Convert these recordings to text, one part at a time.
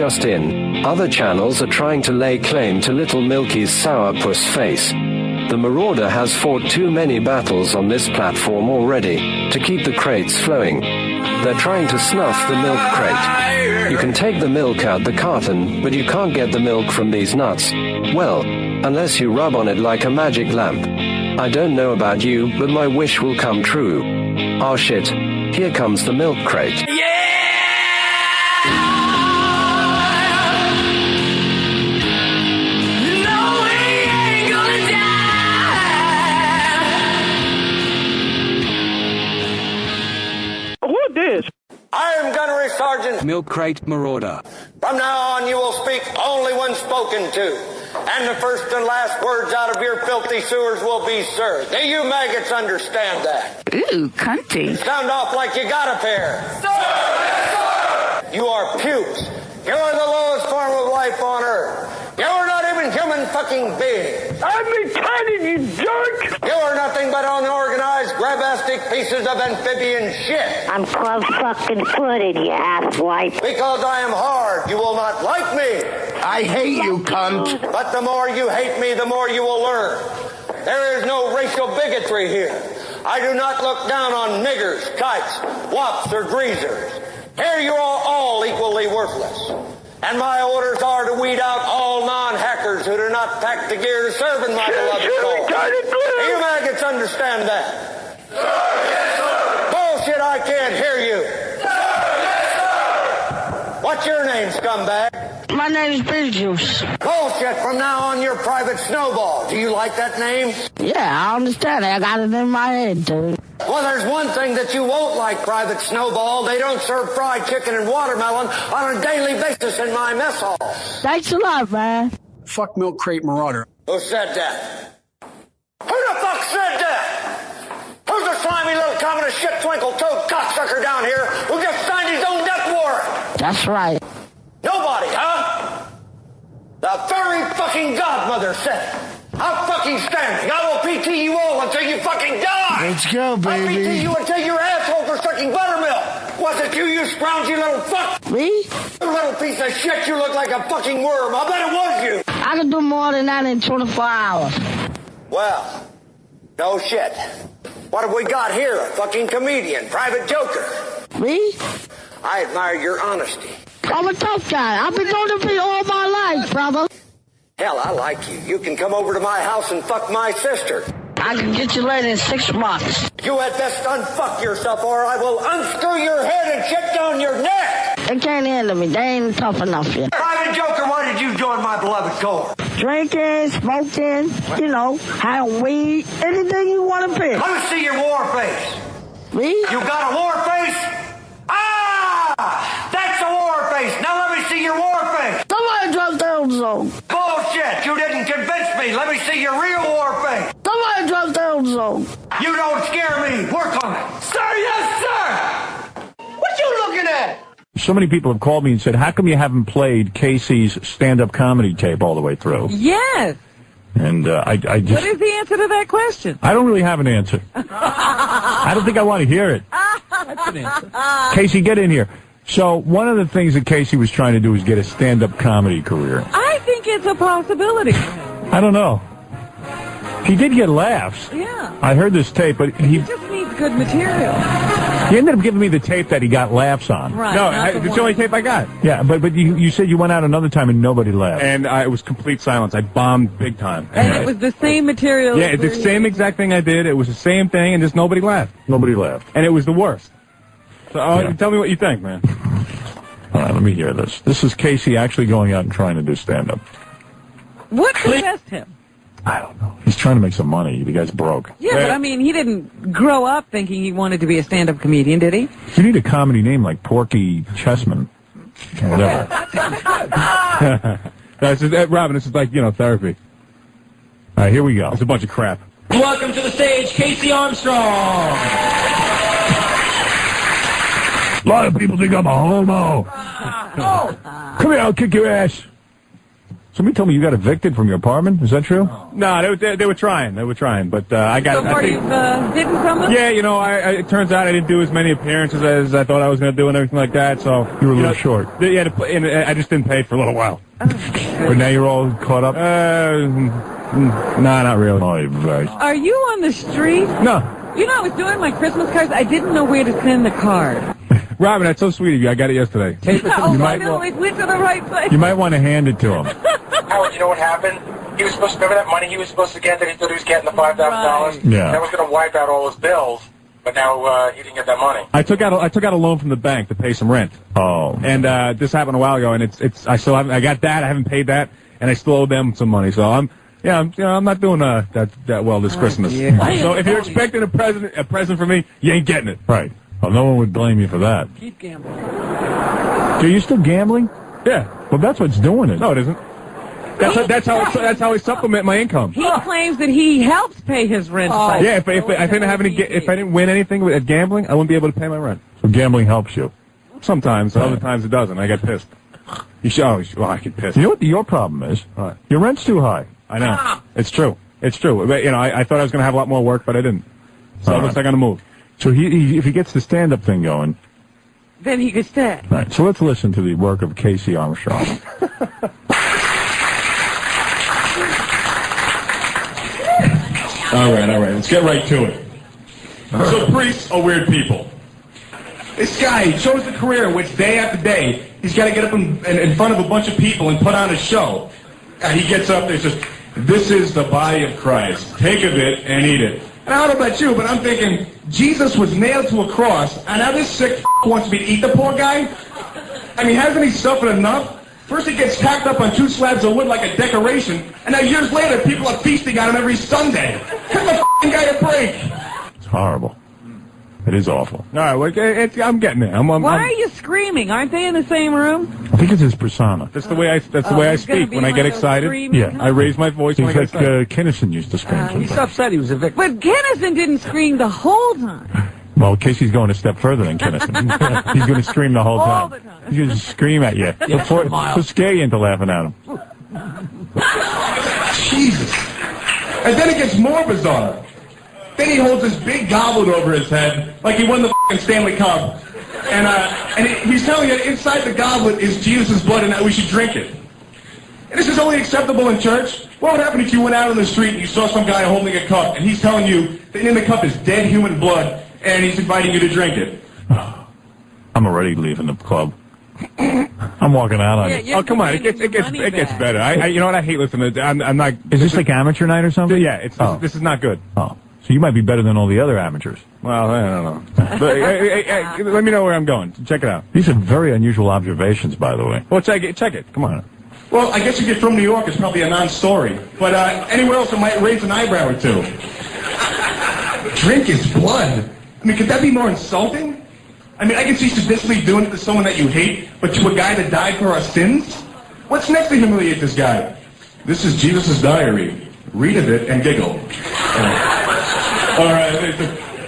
just in. Other channels are trying to lay claim to little Milky's sourpuss face. The Marauder has fought too many battles on this platform already to keep the crates flowing. They're trying to snuff the milk crate. You can take the milk out the carton, but you can't get the milk from these nuts. Well, unless you rub on it like a magic lamp. I don't know about you, but my wish will come true. Oh shit, here comes the milk crate. I am Gunnery Sergeant Milk Carton Marauder. From now on you will speak only when spoken to, and the first and last words out of your filthy sewers will be sir. Do you maggots understand that? Ooh, cunty. Sound off like you got a pair. Sir! Yes, sir! You are pukes. You are the lowest form of life on Earth. You are not even human fucking beings. I'm retarded, you jerk! You are nothing but unorganized, grabastic pieces of amphibian shit. I'm club-fucking-footed, you asswipe. Because I am hard, you will not like me. I hate you, cunt. But the more you hate me, the more you will learn. There is no racial bigotry here. I do not look down on niggers, kites, wops, or greasers. Here you are all equally worthless. And my orders are to weed out all non-hackers who do not pack the gear to serve in my beloved cause. Do you maggots understand that? Sir, yes, sir. Bullshit, I can't hear you. Sir, yes, sir. What's your name, scumbag? My name's Beetlejuice. Bullshit, from now on you're Private Snowball. Do you like that name? Yeah, I understand. I got it in my head, dude. Well, there's one thing that you won't like, Private Snowball. They don't serve fried chicken and watermelon on a daily basis in my mess hall. Thanks a lot, man. Fuck Milk Carton Marauder. Who said that? Who the fuck said that? Who's the slimy little communist shit twinkle-toed cocksucker down here who just signed his own death warrant? That's right. Nobody, huh? The very fucking godmother said it. I'm fucking standing. I will PT you all until you fucking die. Let's go, baby. I'll PT you until your asshole for sucking buttermilk. Was it you, you scroungy little fuck? Me? You little piece of shit, you look like a fucking worm. I bet it was you. I can do more than that in 24 hours. Well, no shit. What have we got here? A fucking comedian, private joker. Me? I admire your honesty. I'm a tough guy. I've been doing it all my life, brother. Hell, I like you. You can come over to my house and fuck my sister. I can get you laid in 6 months. You had best unfuck yourself or I will unscrew your head and shit down your neck. They can't handle me. They ain't tough enough yet. Private Joker, why did you join my beloved corps? Drinking, smoking, having weed, anything you want to pick. Let me see your war face. Me? You got a war face? Ah! That's a war face. Now let me see your war face. Somebody drop the ozone. Bullshit. You didn't convince me. Let me see your real war face. Somebody drop the ozone. You don't scare me. Work on it. Sir, yes, sir. What you looking at? So many people have called me and said, how come you haven't played Casey's stand-up comedy tape all the way through? Yes. And I just... What is the answer to that question? I don't really have an answer. I don't think I want to hear it. That's an answer. Casey, get in here. So one of the things that Casey was trying to do was get a stand-up comedy career. I think it's a possibility. I don't know. He did get laughs. Yeah. I heard this tape, but He just needs good material. he ended up giving me the tape that he got laughs on. Right. No, not it's the one. only tape I got. Yeah, but you said you went out another time and nobody laughed. And it was complete silence. I bombed big time. And it was the same material. Yeah, it's the same exact thing I did. It was the same thing, and just nobody laughed. Nobody laughed. And it was the worst. So tell me what you think, man. All right, let me hear this. This is Casey actually going out and trying to do stand-up. What possessed him? I don't know. He's trying to make some money. The guy's broke. Yeah, but I mean, he didn't grow up thinking he wanted to be a stand-up comedian, did he? You need a comedy name like Porky Chessman. Or whatever. Robin, this is like, therapy. All right, here we go. It's a bunch of crap. Welcome to the stage, Casey Armstrong. A lot of people think I'm a homo. Come here, I'll kick your ass. Somebody told me you got evicted from your apartment. Is that true? No, they were trying. They were trying, but I got. So were you hidden from them? Yeah, you know, it turns out I didn't do as many appearances as I thought I was going to do and everything like that. So you were a little short. Yeah, and I just didn't pay for a little while. But now you're all caught up. Nah, not really. Oh, right. Are you on the street? No. You know, I was doing my Christmas cards. I didn't know where to send the card. Robin, that's so sweet of you. I got it yesterday. Oh, I know. It went to the right place. You might want to hand it to him. Howard, you know what happened? He was supposed to, remember that money he was supposed to get that he thought he was getting, the $5,000? Right. Yeah. That was going to wipe out all his bills, but now he didn't get that money. I took out a loan from the bank to pay some rent. Oh. And this happened a while ago, and I still haven't. I got that. I haven't paid that, and I still owe them some money. So I'm not doing that well this Christmas. Yeah. So if you're expecting a present from me, you ain't getting it. Right. Well, no one would blame you for that. Keep gambling. Are you still gambling? Yeah. Well, that's what's doing it. No, it isn't. That's how I supplement my income. He claims that he helps pay his rent. Yeah, if I didn't win anything at gambling, I wouldn't be able to pay my rent. So gambling helps you. Sometimes, other times it doesn't. I get pissed. I get pissed. You know what your problem is? What? Your rent's too high. I know. It's true. It's true. But, I thought I was going to have a lot more work, but I didn't. So it looks like I'm going to move. So if he gets the stand-up thing going... Then he could stay. Right. So let's listen to the work of KC Armstrong. All right. Let's get right to it. So priests are weird people. This guy chose a career in which day after day he's got to get up in front of a bunch of people and put on a show. And he gets up there and says, "This is the body of Christ. Take of it and eat it." And I don't know about you, but I'm thinking, Jesus was nailed to a cross, and now this sick wants me to eat the poor guy? I mean, hasn't he suffered enough? First he gets tacked up on 2 slabs of wood like a decoration, and now years later people are feasting on him every Sunday. Give the guy a break. It's horrible. It is awful. All right, well, I'm getting it. Why are you screaming? Aren't they in the same room? I think it's his persona. That's the way I speak when I get excited. Yeah. I raise my voice when I get excited. Kinnison used to scream. He's upset he was evicted. But Kinnison didn't scream the whole time. Well, Casey's going a step further than Kinnison. He's going to scream the whole time. All the time. He's going to scream at you. He'll scare you into laughing at him. Jesus. And then it gets more bizarre. Then he holds this big goblet over his head like he won the Stanley Cup. And he's telling you that inside the goblet is Jesus' blood and that we should drink it. And this is only acceptable in church? What would happen if you went out on the street and you saw some guy holding a cup and he's telling you that in the cup is dead human blood and he's inviting you to drink it? I'm already leaving the club. I'm walking out on you. Oh, come on. It gets better. You know what? I hate listening to I'm not... Is this like amateur night or something? Yeah, this is not good. Oh. So you might be better than all the other amateurs. Well, I don't know. But, hey, let me know where I'm going. Check it out. These are very unusual observations, by the way. Well, check it. Come on. Well, I guess if you're from New York, it's probably a non-story. But anywhere else, it might raise an eyebrow or two. Drink his blood. I mean, could that be more insulting? I mean, I can see sadistically doing it to someone that you hate, but to a guy that died for our sins? What's next to humiliate this guy? This is Jesus' diary. Read of it and giggle. All right,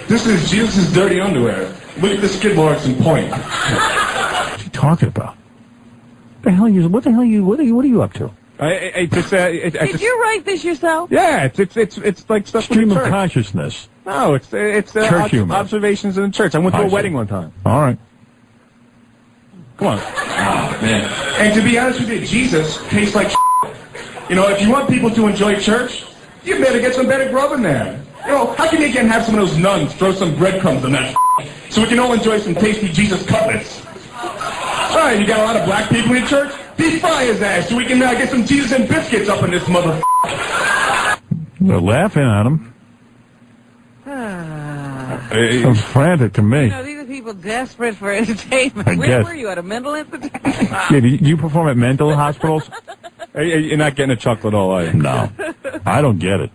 this is Jesus' dirty underwear. Look at the skid marks and point. What's he talking about? What are you up to? Did you write this yourself? Yeah, it's like stuff Stream from of the church. consciousness. No, it's church humor. Observations in the church. I went to a wedding one time. All right. Come on. Oh, man. And to be honest with you, Jesus tastes like You know, if you want people to enjoy church, you better get some better grub in there. You know, how can you again have some of those nuns throw some breadcrumbs in that so we can all enjoy some tasty Jesus cutlets? All right, you got a lot of black people in church? Deep fry his ass so we can get some Jesus and biscuits up in this mother. They're laughing at him. Sounds frantic to me. You know, these are people desperate for entertainment. I Where guess. were you, at a mental institution? Yeah, do you perform at mental hospitals? You're not getting a chuckle at all, are you? No. I don't get it.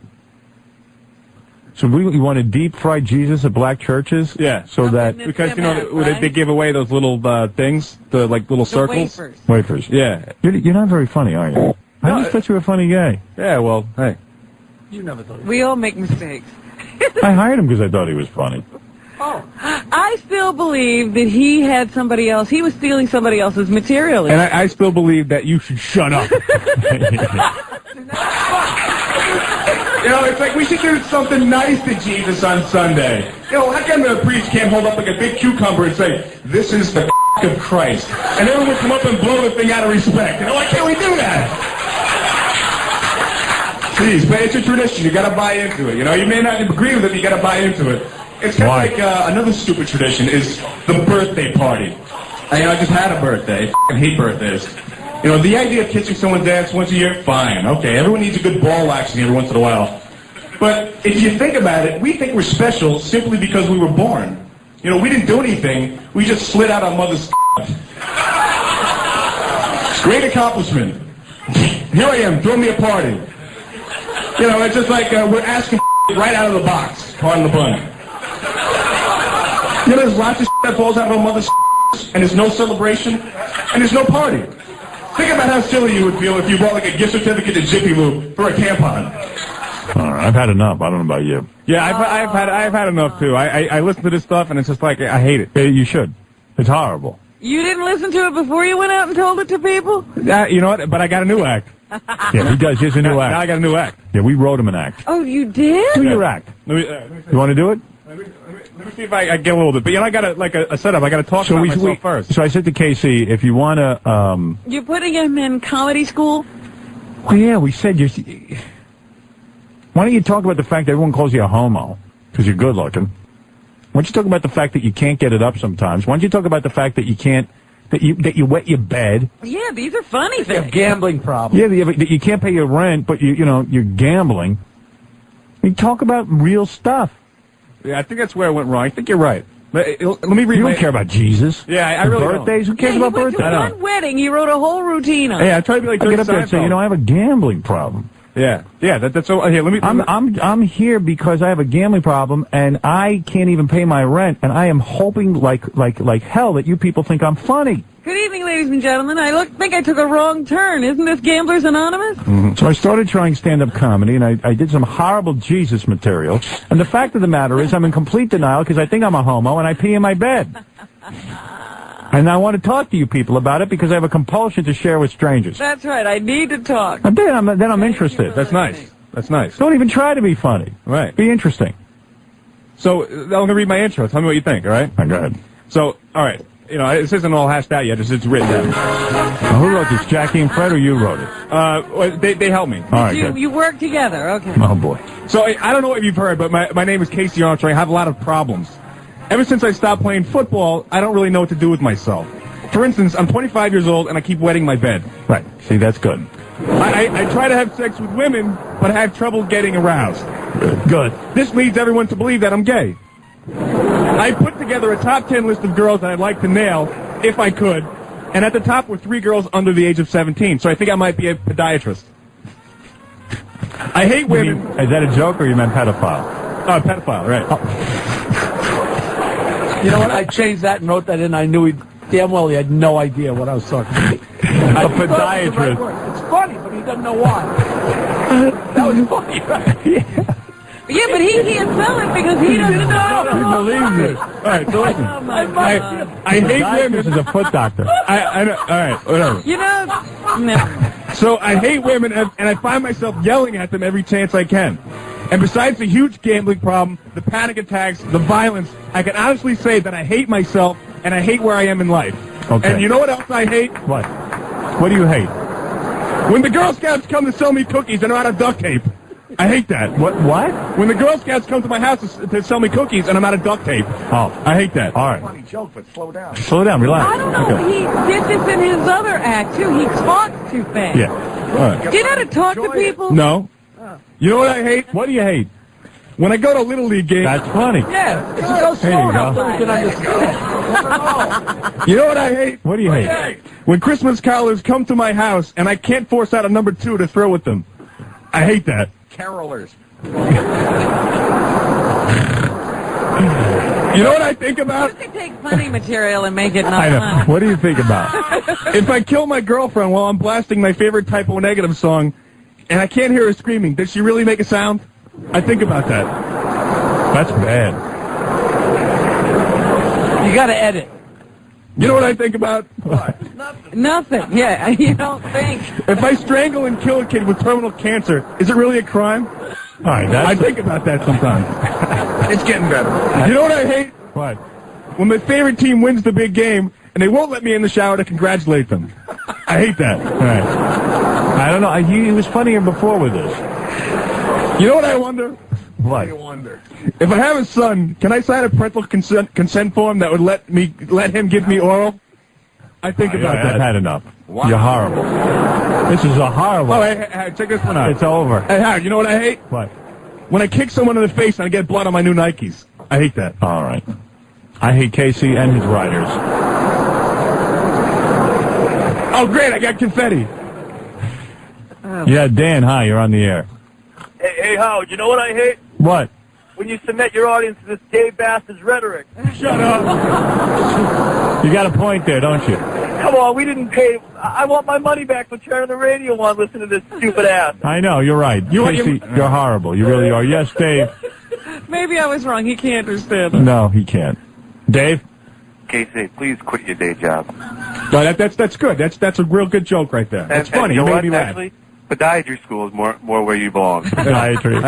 So you want to deep fry Jesus at black churches? Yeah. So that... Because, you know, they give away those little things, the little circles. Wafers. Yeah. You're not very funny, are you? I always thought you were a funny guy. Yeah, well, hey. You never thought. We all make mistakes. I hired him because I thought he was funny. Oh. I still believe that he had somebody else. He was stealing somebody else's material. And I still believe that you should shut up. You know, it's like we should do something nice to Jesus on Sunday. You know, how come the priest can't hold up like a big cucumber and say, "This is the of Christ," and everyone would come up and blow the thing out of respect? You know, why can't we do that? Please, but it's a tradition. You got to buy into it. You know, you may not agree with it, you got to buy into it. It's kind of like another stupid tradition is the birthday party. I just had a birthday. I hate birthdays. You know, the idea of kissing someone's ass once a year, fine, okay. Everyone needs a good ball waxing every once in a while. But if you think about it, we think we're special simply because we were born. You know, we didn't do anything. We just slid out our mother's It's a great accomplishment. Here I am, throw me a party. You know, it's just like we're asking right out of the box. Pardon the pun. You know, there's lots of that falls out of our mother's and there's no celebration, and there's no party. Think about how silly you would feel if you bought like a gift certificate to Jiffy Lube for a tampon. I've had enough. I don't know about you. Yeah, I've had enough too. I listen to this stuff and it's just like I hate it. You should. It's horrible. You didn't listen to it before you went out and told it to people? You know what? But I got a new act. Yeah, he does. Here's a new act. Now I got a new act. Yeah, we wrote him an act. Oh, you did? Do your act. Let me You want to do it? Let me see if I get a little bit. But you know, I got a setup. I got to talk about myself first. So I said to KC, if you want to... You're putting him in comedy school? Well, yeah, we said you're... Why don't you talk about the fact that everyone calls you a homo because you're good looking? Why don't you talk about the fact that you can't get it up sometimes? Why don't you talk about the fact that you can't... That you wet your bed. Yeah, these are funny things. A gambling problem. Yeah, that you can't pay your rent, but you're gambling. You talk about real stuff. Yeah, I think that's where I went wrong. I think you're right. Let me read. You don't care about Jesus. Yeah, I really birthdays. don't. Who cares about birthdays? He went to one wedding. He wrote a whole routine on it. Yeah, I try to be like. I get up there and say, I have a gambling problem. Yeah, that's so. Here, let me. I'm here because I have a gambling problem and I can't even pay my rent, and I am hoping like hell that you people think I'm funny. Good evening, ladies and gentlemen. I think I took a wrong turn. Isn't this Gamblers Anonymous? Mm-hmm. So I started trying stand-up comedy, and I did some horrible Jesus material. And the fact of the matter is I'm in complete denial because I think I'm a homo, and I pee in my bed. And I want to talk to you people about it because I have a compulsion to share with strangers. That's right. I need to talk. And then I'm interested. That's nice. That's nice. Don't even try to be funny. Right. Be interesting. So I'm going to read my intro. Tell me what you think, all right? Go ahead. So, all right. You know, this isn't all hashed out yet. It's written down. Now, who wrote this? Jackie and Fred, or you wrote it? Well, they helped me. All right, you work together. Okay. Oh, boy. So I don't know what you've heard, but my name is KC Armstrong. I have a lot of problems. Ever since I stopped playing football, I don't really know what to do with myself. For instance, I'm 25 years old, and I keep wetting my bed. Right. See, that's good. I try to have sex with women, but I have trouble getting aroused. Good. This leads everyone to believe that I'm gay. I put together a top 10 list of girls that I'd like to nail, if I could, and at the top were 3 girls under the age of 17, so I think I might be a podiatrist. I hate women. Is that a joke, or you meant pedophile? Oh, pedophile, right. Oh. You know what? I changed that and wrote that in. I knew damn well he had no idea what I was talking about. A podiatrist. It's funny, but he doesn't know why. That was funny, right? Yeah. Yeah, but he can't sell it because he doesn't know. He believes it. All right, so listen. Oh, my God. I hate women. This is a foot doctor. I know. All right, whatever. You know, no. So I hate women, and I find myself yelling at them every chance I can. And besides the huge gambling problem, the panic attacks, the violence, I can honestly say that I hate myself, and I hate where I am in life. Okay. And you know what else I hate? What? What do you hate? When the Girl Scouts come to sell me cookies and I'm out of duct tape. I hate that. What? When the Girl Scouts come to my house to sell me cookies and I'm out of duct tape. Oh. I hate that. All right. Funny joke, but slow down. Slow down. Relax. I don't know. Okay. He did this in his other act, too. He talked too fast. Yeah. All right. Do you know how to talk to people? No. You know what I hate? What do you hate? When I go to Little League games. That's funny. Yeah, if you go slow There you enough, go. then we can understand. You know what I hate? What do you hate? When Christmas carolers come to my house and I can't force out a number 2 to throw with them. I hate that. Carolers. You know what I think about? You could take funny material and make it not I know. funny. What do you think about? If I kill my girlfriend while I'm blasting my favorite Typo Negative song and I can't hear her screaming, does she really make a sound? I think about that. That's bad. You got to edit. You know what I think about? What? Nothing. Yeah, you don't think. If I strangle and kill a kid with terminal cancer, is it really a crime? All right, I think about that sometimes. It's getting better. You know what I hate? What? When my favorite team wins the big game, and they won't let me in the shower to congratulate them. I hate that. All right. I don't know. He was funnier before with this. You know what I wonder? What? I wonder. If I have a son, can I sign a parental consent form that would let him give me oral? I think about that. I've had enough. Wow. You're horrible. This is a horrible. Oh, hey, check this one out. It's over. Hey, Howard, you know what I hate? What? When I kick someone in the face and I get blood on my new Nikes. I hate that. All right. I hate KC and his riders. Oh, great, I got confetti. Yeah, Dan, hi, you're on the air. Hey, Howard, you know what I hate? What? When you submit your audience to this gay bastard's rhetoric. Shut up. You got a point there, don't you? Come on, we didn't pay. I want my money back for turning the radio on listening to this stupid ass. I know, you're right. Casey, you're horrible. You really are. Yes, Dave. Maybe I was wrong. He can't understand. No, he can't. Dave? KC, please quit your day job. No, that's good. That's a real good joke right there. That's funny. You know made what? me laugh. Actually, podiatry school is more where you belong. Podiatry. All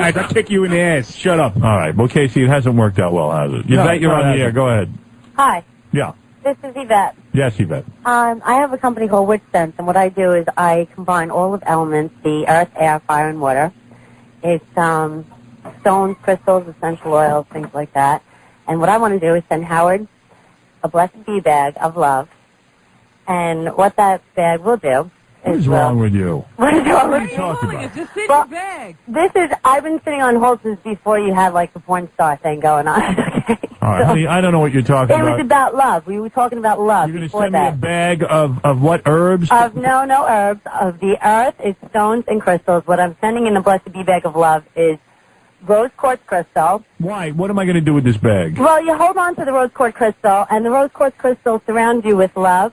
right, I'll kick you in the ass. Shut up. All right. Well, Casey, it hasn't worked out well, has it? Yvette, you're on the air. Go ahead. Hi, Yeah. this is Yvette. Yes, Yvette. I have a company called Witch Sense, and what I do is I combine all of elements, the earth, air, fire, and water. It's stones, crystals, essential oils, things like that. And what I want to do is send Howard a blessed bee bag of love. And what that bag will do What is wrong with you? What is wrong with you? Talk about? Just sit in your bag. I've been sitting on hold since before you had like the porn star thing going on. Okay. All right, honey, I don't know what you're talking It about. was about love. We were talking about love. You're going to before send me a that. bag of what herbs? No herbs. Of the earth, it's stones and crystals. What I'm sending in the blessed bee bag of love is rose quartz crystal. Why? What am I going to do with this bag? Well, you hold on to the rose quartz crystal, and the rose quartz crystal surrounds you with love,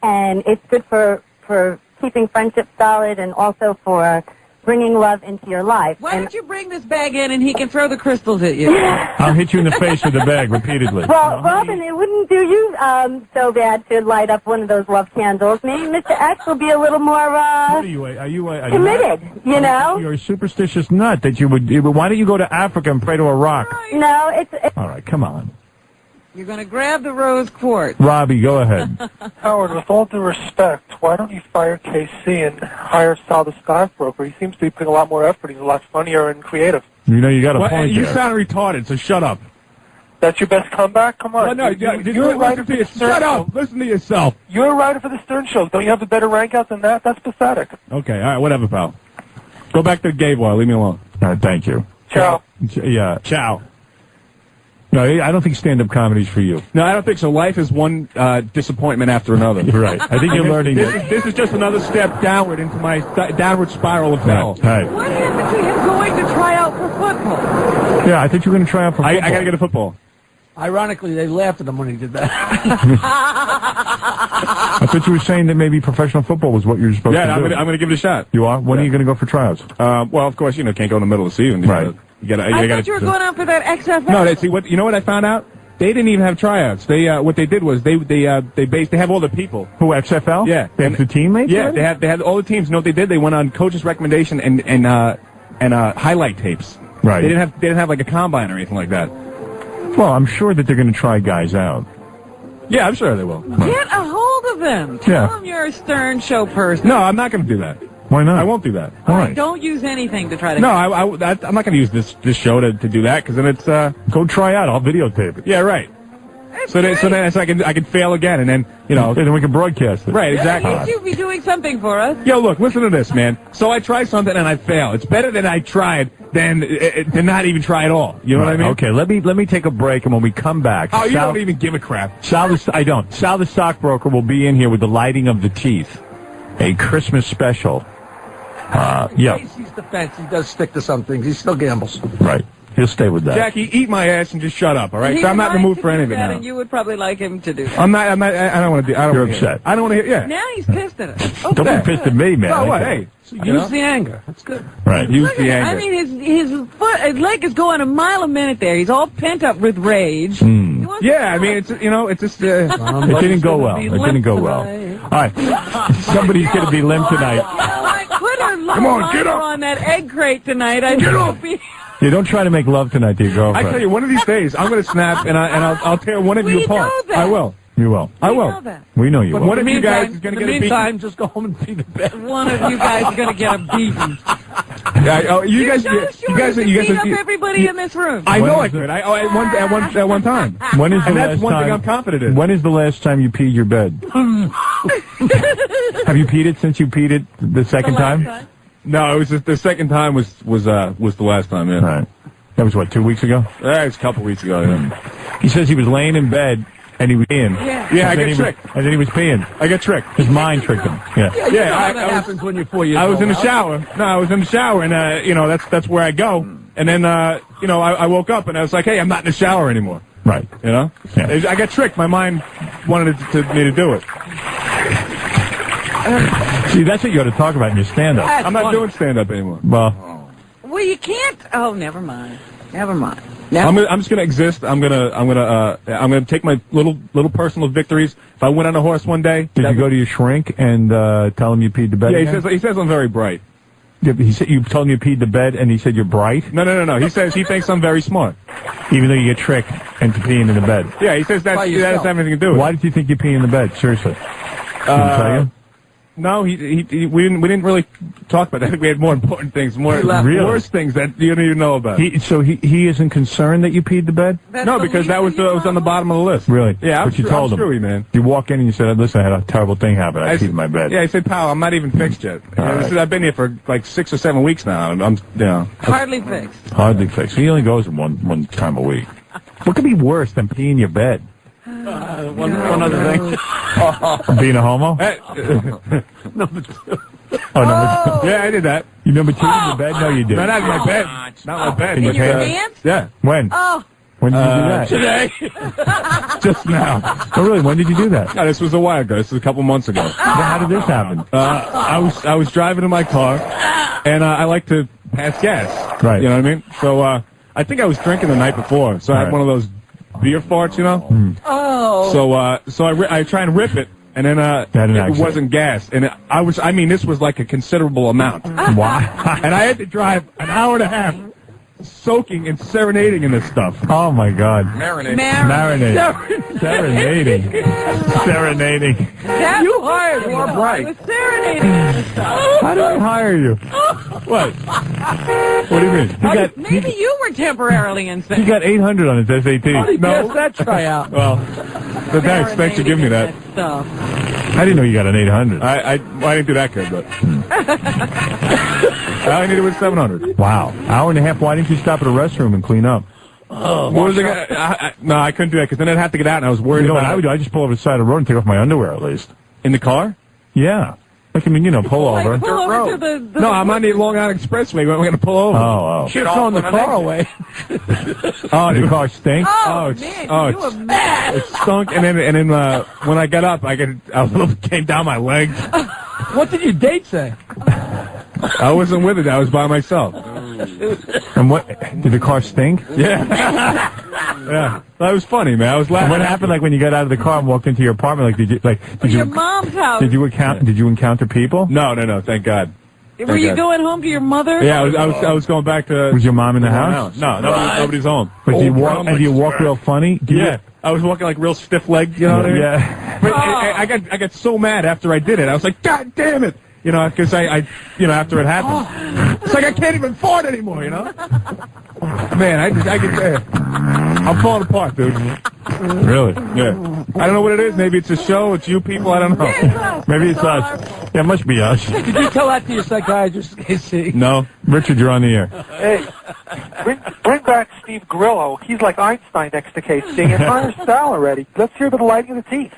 and it's good for keeping friendship solid and also for bringing love into your life. Why don't you bring this bag in and he can throw the crystals at you? I'll hit you in the face with the bag repeatedly. Well, Robin, it wouldn't do you so bad to light up one of those love candles. Maybe Mr. X will be a little more Are you committed, you know? You're a superstitious nut that you would. Why don't you go to Africa and pray to a rock? No, it's All right, come on. You're going to grab the rose quartz. Robbie, go ahead. Howard, with all due respect, why don't you fire KC and hire Sal the stockbroker? He seems to be putting a lot more effort. He's a lot funnier and creative. You know, you got a point You there. sound retarded, so shut up. That's your best comeback? Come on. Well, no, you're a writer for the Stern shut Show. up. Listen to yourself. You're a writer for the Stern Show. Don't you have the better rank outs than that? That's pathetic. Okay, all right, whatever, pal. Go back to the gay boy. Leave me alone. All right, thank you. Ciao. Yeah. Ciao. No, I don't think stand-up comedy's for you. No, I don't think so. Life is one disappointment after another. You're right. I think you're learning This is just another step downward into my downward spiral of hell. Right. What happened to him going to try out for football? Yeah, I think you're going to try out for football. I got to get a football. Ironically, they laughed at him when he did that. I thought you were saying that maybe professional football was what you're supposed to do. Yeah, I'm going to give it a shot. You are? When are you going to go for tryouts? Well, of course, can't go in the middle of the season. Right. I thought you were going out for that XFL. No, you know what I found out? They didn't even have tryouts. They what they did was they have all the people. Who, XFL? Yeah. They have the teammates? Yeah, already? they had all the teams. You know what they did? They went on coach's recommendation and highlight tapes. Right. They didn't have like a combine or anything like that. Well, I'm sure that they're going to try guys out. Yeah, I'm sure they will. Get a hold of them. Tell them you're a Stern Show person. No, I'm not going to do that. Why not? I won't do that. Why? Don't use anything to try to... No, I'm not going to use this show to do that, because then it's... Go try out. I'll videotape it. Yeah, right. So then I can fail again, and then, And then we can broadcast it. Right, exactly. You should be doing something for us. Yo, look, listen to this, man. So I try something and I fail. It's better that I tried than not even try at all. You know what I mean? Okay, let me take a break, and when we come back... Oh, you don't even give a crap. I don't. Sal the stockbroker will be in here with the lighting of the teeth. A Christmas special. Yeah. Casey's defense, he does stick to some things. He still gambles. Right. He'll stay with that. Jackie, eat my ass and just shut up, all right? So I'm not in the mood for any of it now. And you would probably like him to do that. I don't want to do. I don't. You're wanna hear it. upset. I don't want to hear. Yeah. Now he's pissed at us. Don't be pissed at me, man. Oh, what? Hey. Use the anger. That's good. Right. Use the anger. I mean, his leg is going a mile a minute there. He's all pent up with rage. Yeah, I mean, it's it's just. It didn't go well. It didn't go well. All right. Somebody's going to be limp tonight. Put a Come on, get up. on that egg crate tonight. Get up. Yeah, don't try to make love tonight to your girlfriend. I tell you, one of these days, I'm going to snap and I'll tear one of you apart. know that. I will. You will. I will. know that. We know you But will. one of you guys is going to get a beating. Meantime, just go home and be the best. One of you guys is going to get a beating. You guys beat up everybody in this room. I know I could. At one time. When is the And last that's one time, thing I'm confident in. When is the last time you peed your bed? Have you peed it since you peed it the second time? No, it was just, the second time was the last time. Yeah. All right. That was what, 2 weeks ago? That was a couple weeks ago. Yeah. He says he was laying in bed and he was peeing. Yeah, I get tricked. And then he was peeing. I get tricked. His mind tricked him. Yeah. You know how that happens when you're 4 years old. I was in the shower. No, I was in the shower, and that's where I go. And then I woke up and I was like, hey, I'm not in the shower anymore. Right. You know? Yeah. I got tricked. My mind wanted me to do it. See, that's what you ought to talk about in your stand-up. I'm not doing stand-up anymore. Well, you can't. Oh, never mind. Never mind. I'm just gonna exist. I'm gonna take my little personal victories. If I went on a horse one day, did you go to your shrink and tell him you peed the bed? Yeah, he says I'm very bright. Yeah, he said you told him you peed the bed, and he said you're bright. No. He says he thinks I'm very smart, even though you get tricked into peeing in the bed. Yeah, he says that has anything to do with it. Why did you think you pee in the bed? Seriously. Did he tell you? No, we didn't really talk about that. I think we had more important things, worse things that you don't even know about. So he isn't concerned that you peed the bed? No, because that was on the bottom of the list. Really? Yeah, but you told him. Screwy, man. You walk in and you said, "Listen, I had a terrible thing happen. I peed in my bed." Yeah, I said, "Pal, I'm not even fixed yet. I've been here for like 6 or 7 weeks now. I'm hardly fixed. Hardly fixed. He only goes one time a week. What could be worse than peeing your bed? One other thing. Being a homo? Number 2. Oh, number 2. Yeah, I did that. You number 2 in your bed? No, you didn't. No, not in my bed. Not my bed. In your pants? Yeah. When? Oh. When did you do that? Today. Just now. Oh, really? When did you do that? No, this was a while ago. This was a couple months ago. How did this happen? I was driving in my car, and I like to pass gas. Right. You know what I mean? So I think I was drinking the night before, so I had one of those beer farts, you know. Oh. So I try and rip it, and then it wasn't gas, and this was like a considerable amount. Wow. And I had to drive an hour and a half, soaking and serenading in this stuff. Oh my God. Serenading. Serenading. You hired me. I was serenading and stuff. How did I hire you? What? What do you mean? Maybe you were temporarily insane. He got 800 on his SAT. No, that tryout. Well, but I expect you to give me that. I didn't know you got an 800. I didn't do that good, but all I needed was 700. Wow. Hour and a half. Why didn't you stop at a restroom and clean up? What was no, I couldn't do that because then I'd have to get out, and I was worried You know about what I would do? I just pull over the side of the road and take off my underwear at least. In the car? Yeah. Like, I mean, pull over. Pull over to the No, I'm on the Long Island Expressway. We're going to pull over. Oh. Shit's on the car away. Oh, the car stinks? Oh, man, you were mad. It stunk, and then when I got up, a little came down my legs. What did your date say? I wasn't with it. I was by myself. And what? Did the car stink? Yeah. Yeah. That was funny, man. I was laughing. And what happened, like, when you got out of the car and walked into your apartment? Like, did Your mom's house. Did you encounter people? No. Thank God. Were you going home to your mother? Yeah, I was going back to. Was your mom in the house? No, nobody's home. But did you walk real funny? Yeah. I was walking like real stiff-legged, you know what I mean? Yeah. But I got so mad after I did it. I was like, God damn it! You know, because after it happened, it's like I can't even fart anymore. You know? Man, I'm falling apart, dude. Really? Yeah. I don't know what it is. Maybe it's a show. It's you people. I don't know. Maybe it's us. Yeah, it must be us. Did you tell that to your psychiatrist, KC? No. Richard, you're on the air. Hey, bring back Steve Grillo. He's like Einstein next to KC, and hire Sal already. Let's hear about the lighting of the teeth.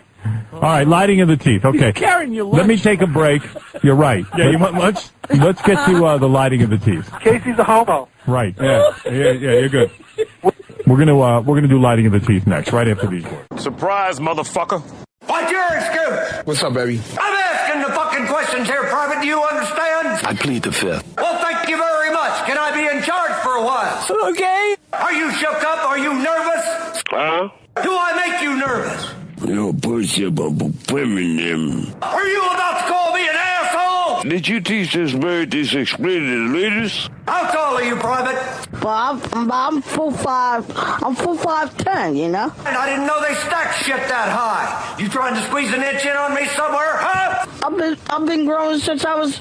All right, lighting of the teeth. Okay. He's carrying your lunch. Let me take a break. You're right. Yeah, you want lunch? Let's get to the lighting of the teeth. Casey's a homo. Right. Yeah. You're good. We're gonna do lighting of the teeth next, right after these words. Surprise, motherfucker. What's your excuse? What's up, baby? I'm asking the fucking questions here, Private. Do you understand? I plead the fifth. Well, thank you very much. Can I be in charge for a while? Okay. Are you shook up? Are you nervous? Huh? Do I make you nervous? You pussy women. Are you about to call me an asshole? Did you teach this bird this explain to the ladies? How tall are you, Private? Well, I'm 4'5". I'm 4'10", you know. And I didn't know they stacked shit that high. You trying to squeeze an inch in on me somewhere, huh? I've been growing since I was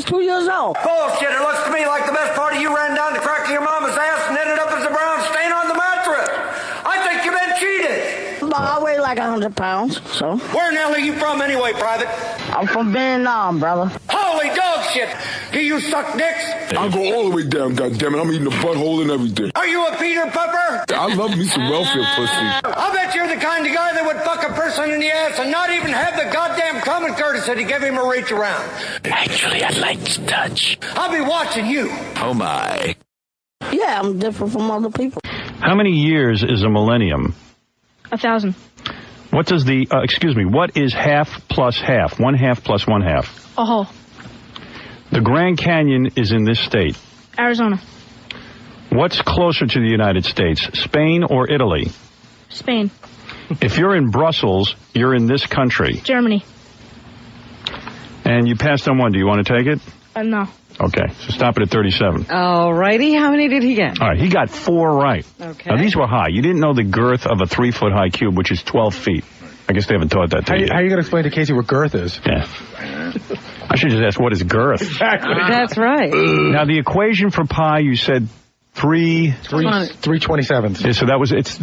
2 years old. Bullshit. It looks to me like the best part of you ran down the crack of your mama's ass and ended up as a brown stain on the mattress. I think you've been cheated. I weigh like 100 pounds, so. Where in the hell are you from anyway, Private? I'm from Vietnam, brother. Holy dog shit! Do you suck dicks? I go all the way down, goddammit. I'm eating the butthole and everything. Are you a Peter Pepper? I love me some welfare pussy. I bet you're the kind of guy that would fuck a person in the ass and not even have the goddamn common courtesy to give him a reach around. Actually, I'd like to touch. I'll be watching you. Oh my. Yeah, I'm different from other people. How many years is a millennium? 1,000. What does what is half plus half? 1/2 plus 1/2. A whole. The Grand Canyon is in this state. Arizona. What's closer to the United States, Spain or Italy? Spain. If you're in Brussels, you're in this country. Germany. And you passed on one. Do you want to take it? No. Okay, so stop it at 37. All righty. How many did he get? All right, he got 4 right. Okay. Now, these were high. You didn't know the girth of a 3-foot-high cube, which is 12 feet. I guess they haven't taught that to you. How are you going to explain to Casey what girth is? Yeah. I should just ask, what is girth? Exactly. That's right. Now, the equation for pi, you said 3/27. Yeah, so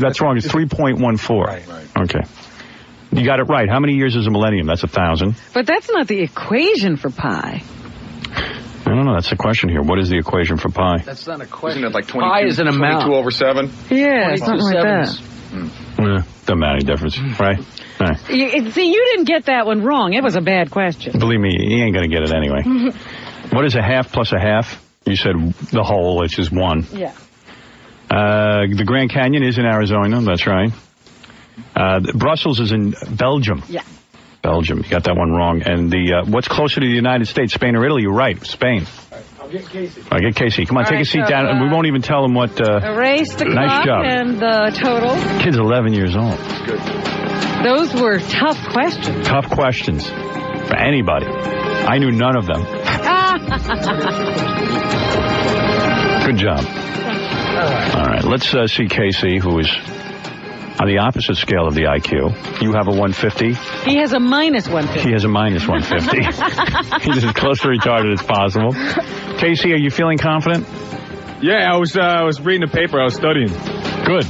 that's wrong. It's 3.14. Right. Okay. You got it right. How many years is a millennium? That's 1,000. But that's not the equation for pi. I don't know. That's the question here. What is the equation for pi? That's not a question. Isn't it like 22, Pi is an amount. 22 over 7? Yeah, something like that. Doesn't make any difference, right? Right. See, you didn't get that one wrong. It was a bad question. Believe me, he ain't going to get it anyway. What is a half plus a half? You said the whole, which is 1. Yeah. The Grand Canyon is in Arizona. That's right. Brussels is in Belgium. Yeah. Belgium. You got that one wrong. And what's closer to the United States, Spain or Italy? You're right. Spain. I'll get Casey. I'll get Casey. Come on, take a seat down, and we won't even tell him what... Erase the nice clock job. and the total. Kid's 11 years old. Good. Those were tough questions. Tough questions for anybody. I knew none of them. Good job. All right, let's see Casey, who is on the opposite scale of the IQ. You have a 150. He has a minus 150. He has a minus 150. He's as close to retarded as possible. Casey, are you feeling confident? Yeah, I was reading the paper. I was studying. Good.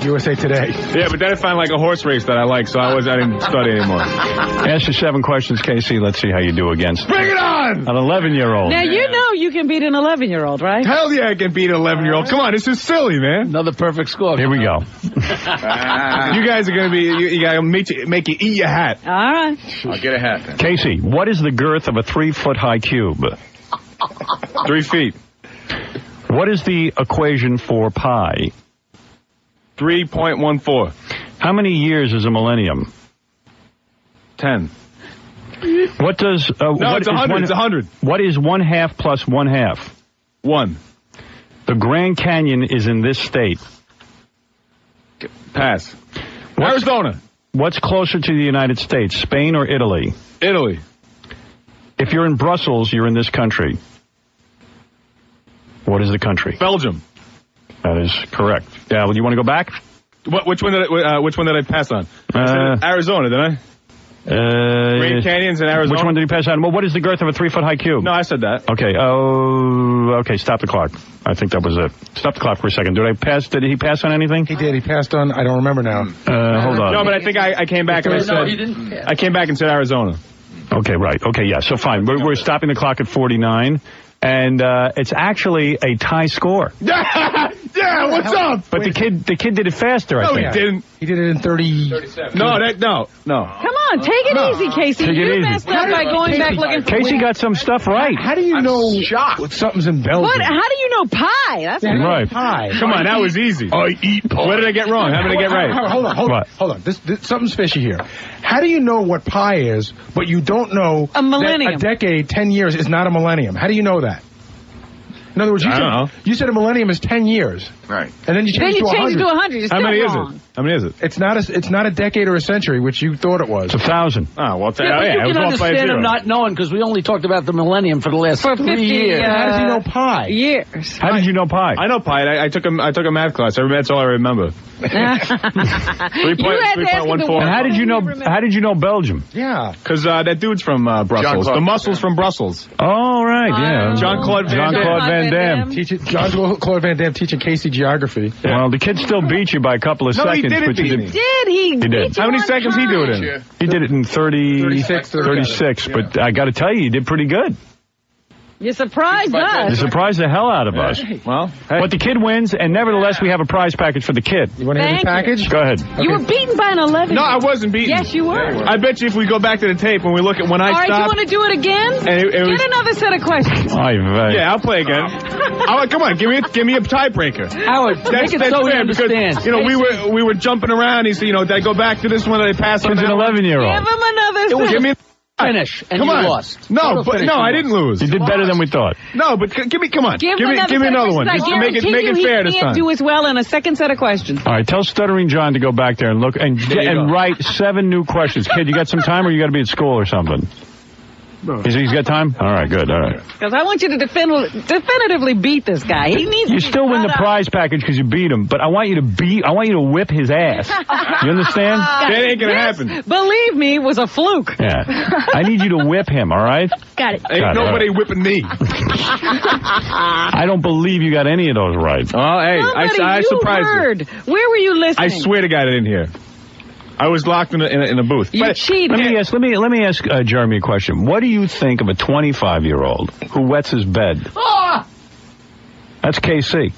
USA Today. Yeah, but then I found like a horse race that I like, so I didn't study anymore. Ask you 7 questions, Casey. Let's see how you do against Bring it on! an 11-year-old. Now, you know you can beat an 11-year-old, right? Hell yeah, I can beat an 11-year-old. Come on, this is silly, man. Another perfect score. Here we go. You guys are going to be, you got to make you eat your hat. All right. I'll get a hat then. Casey, what is the girth of a 3-foot-high cube? 3 feet. What is the equation for pi? 3.14. How many years is a millennium? 10. What does... No, it's 100. It's 100. What is 1/2 plus 1/2? 1. The Grand Canyon is in this state. Pass. Arizona. What's closer to the United States, Spain or Italy? Italy. If you're in Brussels, you're in this country. What is the country? Belgium. That is correct. Yeah, well, you want to go back? Which one did I pass on? Arizona, did I? Grand Canyons in Arizona. Which one did you pass on? Well, what is the girth of a 3-foot-high cube? No, I said that. Okay. Oh, okay. Stop the clock. I think that was it. Stop the clock for a second. Did he pass on anything? He did. He passed on. I don't remember now. Hold on. No, but I think I came back and I said. No, he didn't. I came back and said Arizona. Okay, right. Okay, yeah. So fine. We're stopping the clock at 49. And it's actually a tie score. Yeah, what's up? But the kid did it faster, I No, think. he didn't. He did it in 30. 37. No. Come on, take it easy, Casey. Take it You easy. messed up by going back looking for Casey wings. got some stuff right. How do you know something's in Belgium? What? How do you know pie? That's Right. Pie. Come on, that was easy. I eat pie. What did I get wrong? How did I get right? Hold on. This something's fishy here. How do you know what pi is, but you don't know a millennium? That a decade, 10 years is not a millennium. How do you know that? In other words, you said a millennium is 10 years. Right. And then you changed it to 100. It to 100. You're How many wrong. is it? How many is it? It's not a decade or a century, which you thought it was. It's 1,000. Oh, well, But yeah, you it was can off by a understand zero. him not knowing because we only talked about the millennium for the last 3 years. How does he know pi? Years. How did you know pi? I know pi. I took a math class. That's all I remember. 3.14. And how did you know Belgium? Yeah. Because that dude's from Brussels. The muscle's from Brussels. Oh, right, yeah. Jean-Claude Van Damme. Jean-Claude Van Damme teaching Casey geography. Well, the kid still beat you by a couple of No, he seconds. didn't but you beat me. He did. beat you How many on seconds he do it in? He did it in 36, but I got to tell you did pretty good. You surprised You us. surprised the hell out of us. Well, But the kid wins, and nevertheless, we have a prize package for the kid. You want to hear the Thank you. package? Go ahead. You were beaten by an 11. No, I wasn't beaten. Yes, you were. I bet you if we go back to the tape when we look at when I All right, you stopped. want to do it again? And it was- Get another set of questions. Yeah, I'll play again. Come on, give me a tiebreaker. Howard, make it so he fair because understands. we were jumping around. He said, did I go back to this one? Did I pass on Kid's an that one? 11-year-old. Give him another set. Give me Finish, and Come you on. lost. No, Total but finish, no, you I lost. didn't lose. You did better than we thought. No, but give me, come on. Give Give me another one. Just to make it fair this He can't time. do as well in a second set of questions. All right, tell Stuttering John to go back there and look and write 7 new questions. Kid, you got some time, or you got to be at school or something? He's got time? All right, good. All right. Because I want you to definitively beat this guy. He needs You to be still win the brought up. prize package because you beat him, but I want you to whip his ass. You understand? That ain't gonna This, happen. Believe me, was a fluke. Yeah. I need you to whip him, all right? Got it. Ain't Got it, nobody all whipping me. I don't believe you got any of those right. Oh, hey, Somebody I you surprised heard. you. Where were you listening? I swear to God, I didn't hear. I was locked in a booth. You cheated. Let me ask Jeremy a question. What do you think of a 25-year-old who wets his bed? That's KC.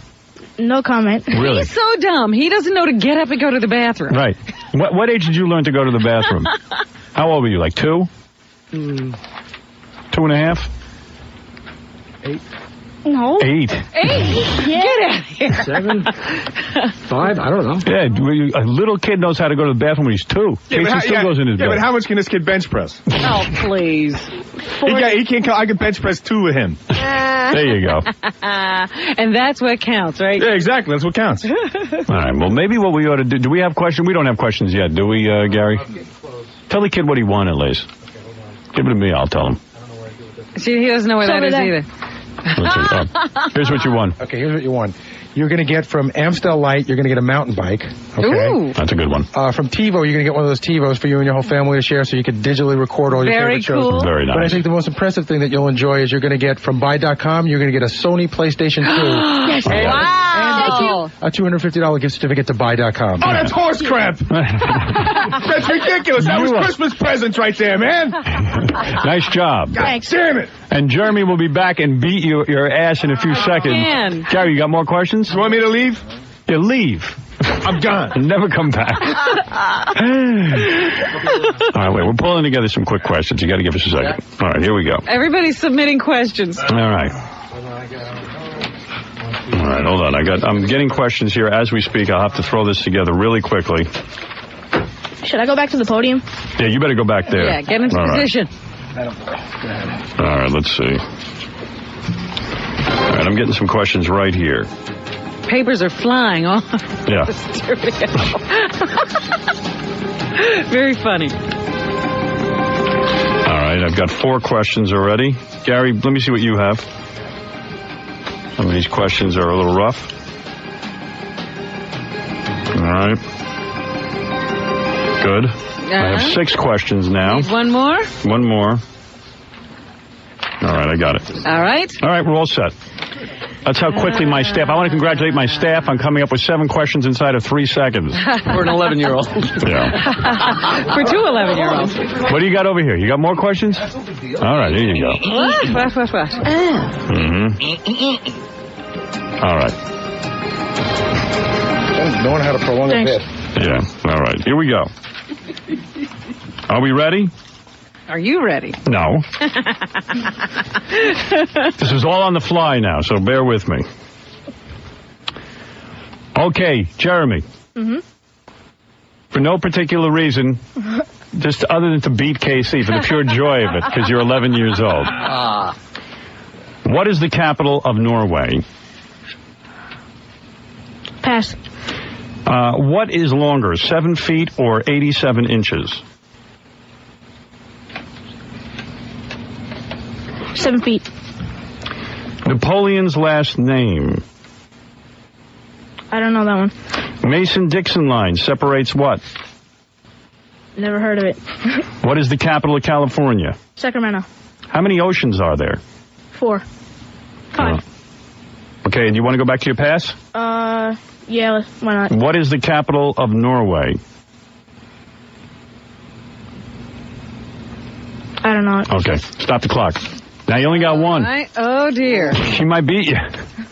No comment. Really? He's so dumb. He doesn't know to get up and go to the bathroom. Right. What age did you learn to go to the bathroom? How old were you? Like 2? 2.5? 8. No. 8. 8? Get out of here. 7, 5, I don't know. Yeah, a little kid knows how to go to the bathroom when he's 2. Casey still goes in his bed. but how much can this kid bench press? Oh, please. He can't. I can bench press 2 with him. There you go. And that's what counts, right? Yeah, exactly. That's what counts. All right, well, maybe what we ought to do we have questions? We don't have questions yet, do we, Gary? Tell the kid what he won, at least. Give it to me, I'll tell him. See, he doesn't know where that is either. Here's what you won. Okay, here's what you won. You're going to get from Amstel Light, you're going to get a mountain bike. Okay. Ooh. That's a good one. From TiVo, you're going to get one of those TiVos for you and your whole family to share so you can digitally record all your Very favorite cool. shows. Very nice. But I think the most impressive thing that you'll enjoy is you're going to get from buy.com, you're going to get a Sony PlayStation 2. Yes. Wow. A $250 gift certificate to buy.com. Oh, that's horse crap. That's ridiculous. That was Christmas presents right there, man. Nice job. Thanks. Damn it. And Jeremy will be back and beat your ass in a few seconds. man. Gary, you got more questions? You want me to leave? Yeah, leave. I'm gone. And never come back. All right, wait, we're pulling together some quick questions. You got to give us a second. All right, here we go. Everybody's submitting questions. All right. All right, hold on. I'm getting questions here as we speak. I'll have to throw this together really quickly. Should I go back to the podium? Yeah, you better go back there. Yeah, get into All right. position. All right, let's see. All right, I'm getting some questions right here. Papers are flying off. Yeah. the studio. Very funny. All right, I've got 4 questions already. Gary, let me see what you have. Some of these questions are a little rough. All right. Good. I have 6 questions now. Need one more? One more. All right, I got it. All right. All right, we're all set. That's how quickly my staff... I want to congratulate my staff on coming up with 7 questions inside of 3 seconds. For an 11-year-old. Yeah. For 2 11-year-olds. What do you got over here? You got more questions? All right, here you go. What? Mm-hmm. All right. No one had to prolong a bit. Yeah, all right. Here we go. Are we ready? Are you ready? No. This is all on the fly now, so bear with me. Okay, Jeremy. Mm-hmm. For no particular reason, just other than to beat KC, for the pure joy of it, because you're 11 years old. What is the capital of Norway? Pass. What is longer, 7 feet or 87 inches? 7 feet. Napoleon's last name. I don't know that one. Mason-Dixon line separates what? Never heard of it. What is the capital of California? Sacramento. How many oceans are there? 4. 5. Okay, and you want to go back to your pass? Yeah, why not? What is the capital of Norway? I don't know. Okay, stop the clock. Now you only got one. Oh, dear. She might beat you.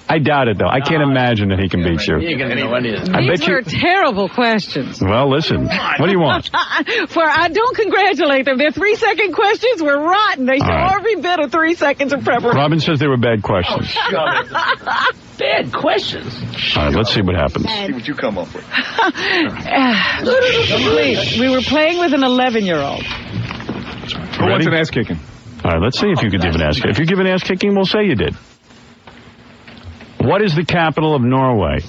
I doubt it, though. I can't imagine that he can beat you. You ain't gonna know what it is. I bet These you. are terrible questions. Well, listen. What do you want? I don't congratulate them. Their 3-second questions were rotten. They show every bit of 3 seconds of preparation. Robin says they were bad questions. Bad questions. All right, let's see what happens. See what you come up with. Please, we were playing with an 11-year-old. Who wants an ass kicking? All right, let's see if you could give an ass kicking. If you give an ass kicking, we'll say you did. What is the capital of Norway?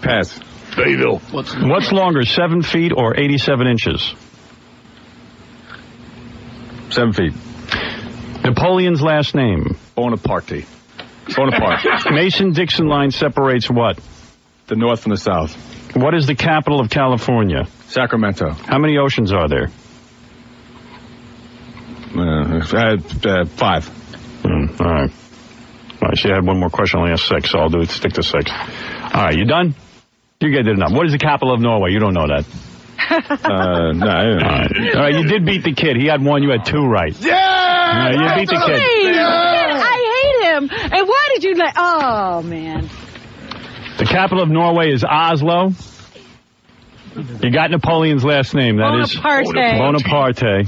Pass. Beetle. What's longer, 7 feet or 87 inches? 7 feet. Napoleon's last name? Bonaparte. Mason-Dixon line separates what? The north from the south. What is the capital of California? Sacramento. How many oceans are there? 5. All right. All right, she had one more question. I only asked 6, so I'll stick to 6. All right, you done? You guys did enough. What is the capital of Norway? You don't know that. No. All right, you did beat the kid. He had 1, you had 2 right. Yeah! You beat the kid. I hate him. And why did you like... Oh, man. The capital of Norway is Oslo. You got Napoleon's last name. That is Bonaparte.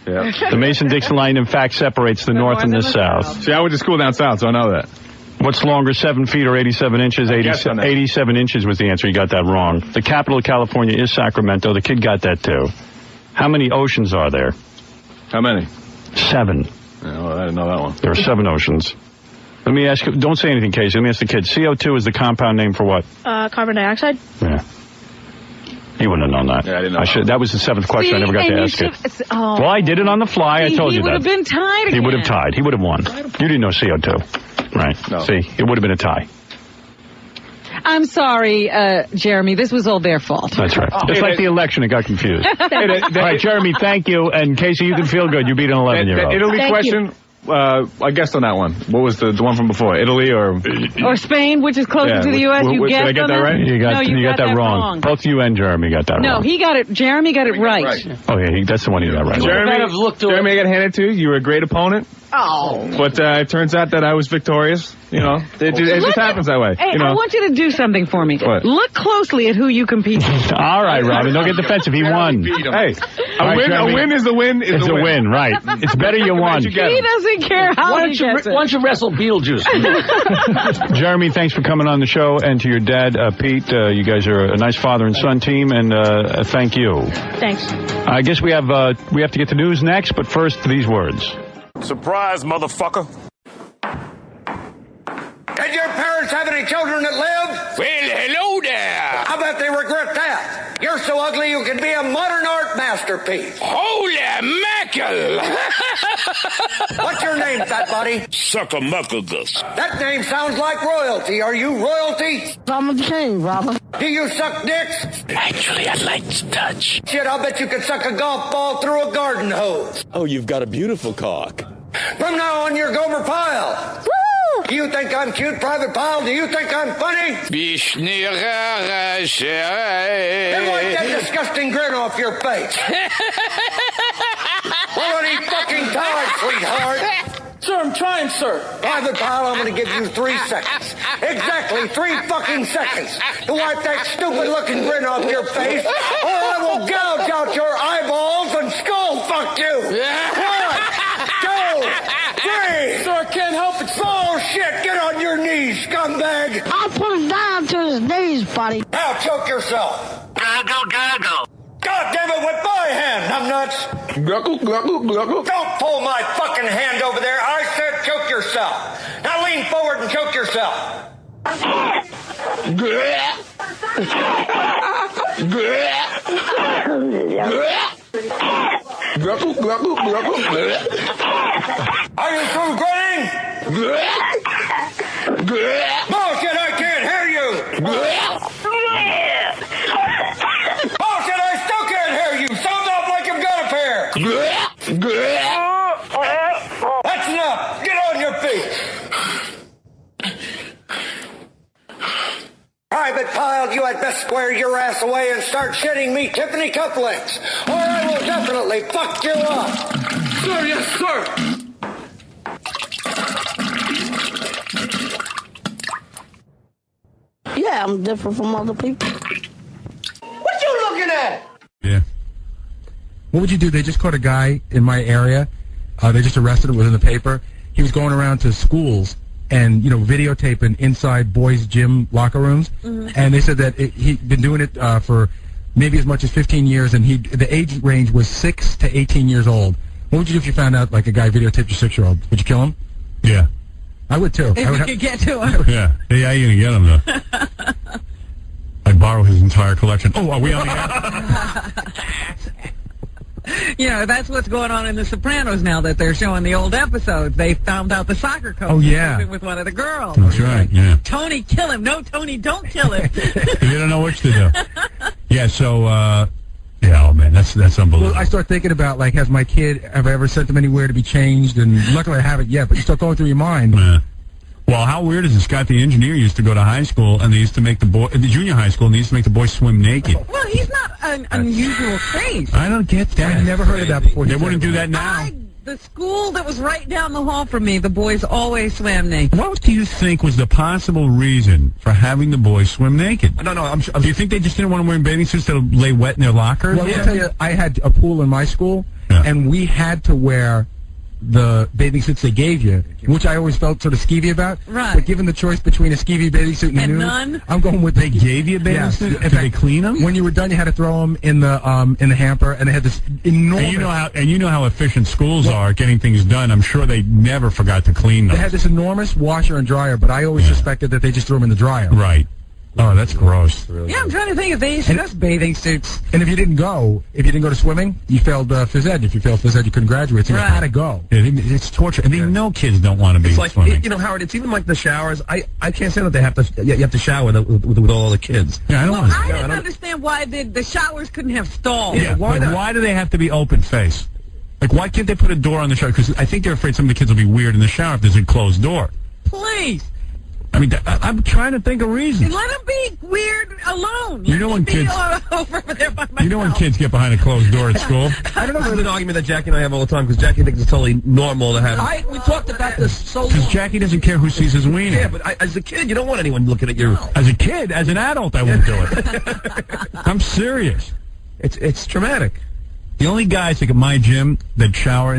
Yeah. The Mason-Dixon line, in fact, separates the north and the south. See, I went to school down south, so I know that. What's longer, 7 feet or 87 inches? 87 inches was the answer. You got that wrong. The capital of California is Sacramento. The kid got that, too. How many oceans are there? How many? 7. Yeah, well, I didn't know that one. There are 7 oceans. Let me ask you, don't say anything, Casey. Let me ask the kid. CO2 is the compound name for what? Carbon dioxide. Yeah. He wouldn't have known that. Yeah, I didn't know. That was the 7th question. I never got to ask it. Well, I did it on the fly. I told you that. He would have been tied again. He would have tied. He would have won. You didn't know CO2. Right. No. See, it would have been a tie. I'm sorry, Jeremy. This was all their fault. That's right. It's like the election. It got confused. All right, Jeremy, thank you. And Casey, you can feel good. You beat an 11-year-old. Italy question? I guessed on that one. What was the one from before? Italy or Spain, which is closer to the U.S. You guessed did I get that right? You got that wrong. Both you and Jeremy got that wrong. No, he got it. Jeremy got it right. Oh, yeah, that's the one he got right. Jeremy, I got handed to you. You were a great opponent. Oh. But it turns out that I was victorious. You know, it just happens that way. Hey, you know? I want you to do something for me. What? Look closely at who you compete with. All right, Robin. Don't get defensive. He won. Hey, a win is a win. It's a win, right? It's better you won. He doesn't care how Why don't you wrestle Beetlejuice? Jeremy, thanks for coming on the show, and to your dad, Pete. You guys are a nice father and son team, and thank you. Thanks. I guess we have to get the news next, but first these words. Surprise, motherfucker. Did your parents have any children that lived? Well, hello there. I bet they regret that. You're so ugly you could be a modern art masterpiece. Holy mackerel. What's your name, fat buddy? Sucker-muckagus. That name sounds like royalty. Are you royalty? I'm a king, brother. Do you suck dicks? Actually, I'd like to touch. Shit, I'll bet you could suck a golf ball through a garden hose. Oh, you've got a beautiful cock. From now on, you're Gomer Pyle. Woo! Do you think I'm cute, Private Pyle? Do you think I'm funny? Then wipe that disgusting grin off your face. Well, any fucking time, sweetheart. Sir, I'm trying, sir. Private Pile, I'm going to give you 3 seconds. Exactly 3 fucking seconds to wipe that stupid-looking grin off your face, or I will gouge out your eyeballs and skull fuck you. 1, 2, 3. Sir, I can't help it. Oh, shit. Get on your knees, scumbag. I'll put him down to his knees, buddy. Now choke yourself. Goggle, goggle. God damn it, with my hand, numbnuts. Gluggle, gluggle, gluggle. Don't pull my fucking hand over there. I said choke yourself. Now lean forward and choke yourself. Gluggle, gluggle, gluggle. Are you through grinning? Bullshit, I can't hear you. Bullshit, I still can't hear you. Sounds off like you've got a pair. That's enough. Get on your feet. Private Pile, you had best square your ass away and start shitting me Tiffany cufflinks, or I will definitely fuck you up. Sir, yes, sir. Yeah, I'm different from other people. What you looking at? Yeah. What would you do? They just caught a guy in my area. They just arrested him. It was in the paper. He was going around to schools and, videotaping inside boys' gym locker rooms. Mm-hmm. And they said that he'd been doing it for maybe as much as 15 years, and the age range was 6 to 18 years old. What would you do if you found out, like, a guy videotaped your 6-year-old? Would you kill him? Yeah. I would, too. If we could get to him. Yeah. Hey, how are you going to get him, though? I'd borrow his entire collection. Oh, are we on the air? That's what's going on in The Sopranos now that they're showing the old episodes. They found out the soccer coach was sleeping with one of the girls. That's right, yeah. Tony, kill him. No, Tony, don't kill him. You don't know which to do. Yeah, so, oh, man, that's unbelievable. Well, I start thinking about, like, has my kid, have I ever sent him anywhere to be changed? And luckily I haven't yet, but you start going through your mind. Yeah. Well, how weird is this? Scott, the engineer, used to go to high school, and they used to make the junior high school, and they used to make the boys swim naked. Well, he's not an unusual case. I don't get that. I never heard of that before. They wouldn't do that now. The school that was right down the hall from me, the boys always swam naked. What do you think was the possible reason for having the boys swim naked? No, do you think they just didn't want to wear bathing suits that would lay wet in their lockers? Well, I'll tell you, I had a pool in my school, and we had to wear the bathing suits they gave you, which I always felt sort of skeevy about. Right. But given the choice between a skeevy bathing suit and a nude, none? I'm going with they gave you a bathing suit. Did they clean them? When you were done, you had to throw them in the hamper, and they had this enormous. And you know how efficient schools are getting things done. I'm sure they never forgot to clean them. They had this enormous washer and dryer, but I always suspected that they just threw them in the dryer. Right. Oh, that's gross. Yeah, I'm trying to think if they used to bathing suits. And if you didn't go to swimming, you failed phys ed. If you failed phys ed, you couldn't graduate. So you had to go. Yeah, it's torture. And they know kids don't want to be swimming. Howard, it's even like the showers. I can't say that they have to. You have to shower with all the kids. Yeah, I didn't understand why the showers couldn't have stalls. Yeah, why do they have to be open face? Like, why can't they put a door on the shower? Because I think they're afraid some of the kids will be weird in the shower if there's a closed door. Please. I mean, I'm trying to think of reasons. Let them be weird alone. You know when kids get behind a closed door at school? I don't know if it's an argument that Jackie and I have all the time, because Jackie thinks it's totally normal to have. We talked about this so long. Because Jackie doesn't care who sees his wiener. Yeah, but as a kid, you don't want anyone looking at you. As a kid, as an adult, I wouldn't do it. I'm serious. It's traumatic. The only guys like at my gym that shower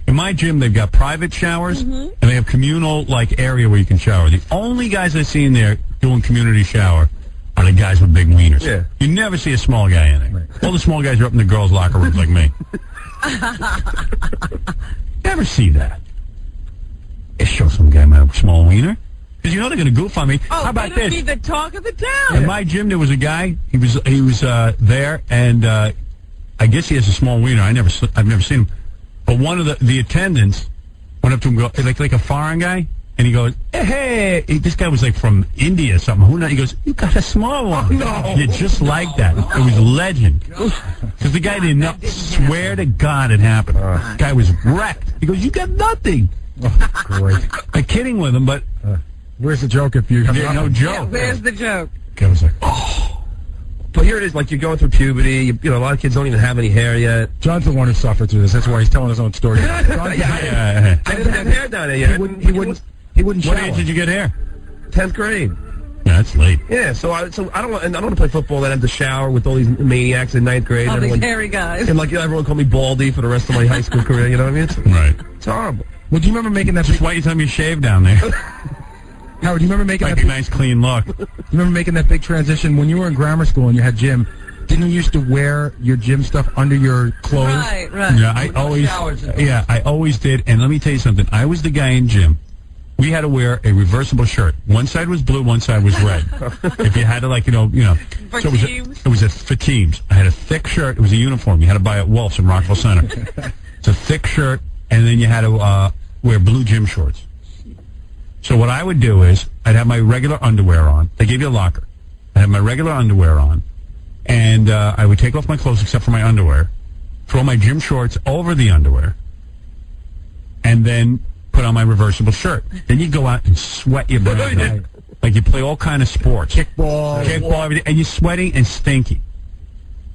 in my gym, they've got private showers, and they have communal, area where you can shower. The only guys I see in there doing community shower are the guys with big wieners. Yeah. You never see a small guy in there. Right. All the small guys are up in the girls' locker rooms like me. Never see that. They show some guy with a small wiener. Because they're going to goof on me. Oh, how about they don't this? Be the talk of the town. In my gym, there was a guy. He was there, and I guess he has a small wiener. I've never seen him. But one of the attendants went up to him, like a foreign guy, and he goes, "Hey!" This guy was like from India or something. Who knows? He goes, "You got a small one." Oh, no. You're just like that. It was legend. Because the guy didn't know. Swear to God it happened. The guy was wrecked. He goes, "You got nothing." Oh, great. I'm kidding with him, but where's the joke if you have no joke? Yeah, where's the joke? The guy was like, "Oh." But here it is, like you're going through puberty. You know, a lot of kids don't even have any hair yet. John's the one who suffered through this. That's why he's telling his own story. I didn't have hair down there yet. He wouldn't shower. What age did you get hair? 10th grade. Yeah, that's late. Yeah, so I don't want to play football. Then have to shower with all these maniacs in 9th grade. All and these everyone, hairy guys. and like everyone called me Baldy for the rest of my high school career. You know what I mean? Right. It's horrible. Well, do you remember making that? Just wait until you shave down there. Howard, do you remember making like that a nice clean look? You remember making that big transition when you were in grammar school and you had gym? Didn't you used to wear your gym stuff under your clothes? Right. Yeah, I always did. And let me tell you something. I was the guy in gym. We had to wear a reversible shirt. One side was blue, one side was red. If you had to, like, you know. For so teams? It was for teams. I had a thick shirt. It was a uniform. You had to buy it at Wolf's in Rockville Center. It's a thick shirt, and then you had to wear blue gym shorts. So what I would do is I'd have my regular underwear on. They gave you a locker. I'd have my regular underwear on, and I would take off my clothes except for my underwear, throw my gym shorts over the underwear, and then put on my reversible shirt. Then you go out and sweat your brains out. Like you play all kind of sports. Kickball, everything, and you're sweating and stinky.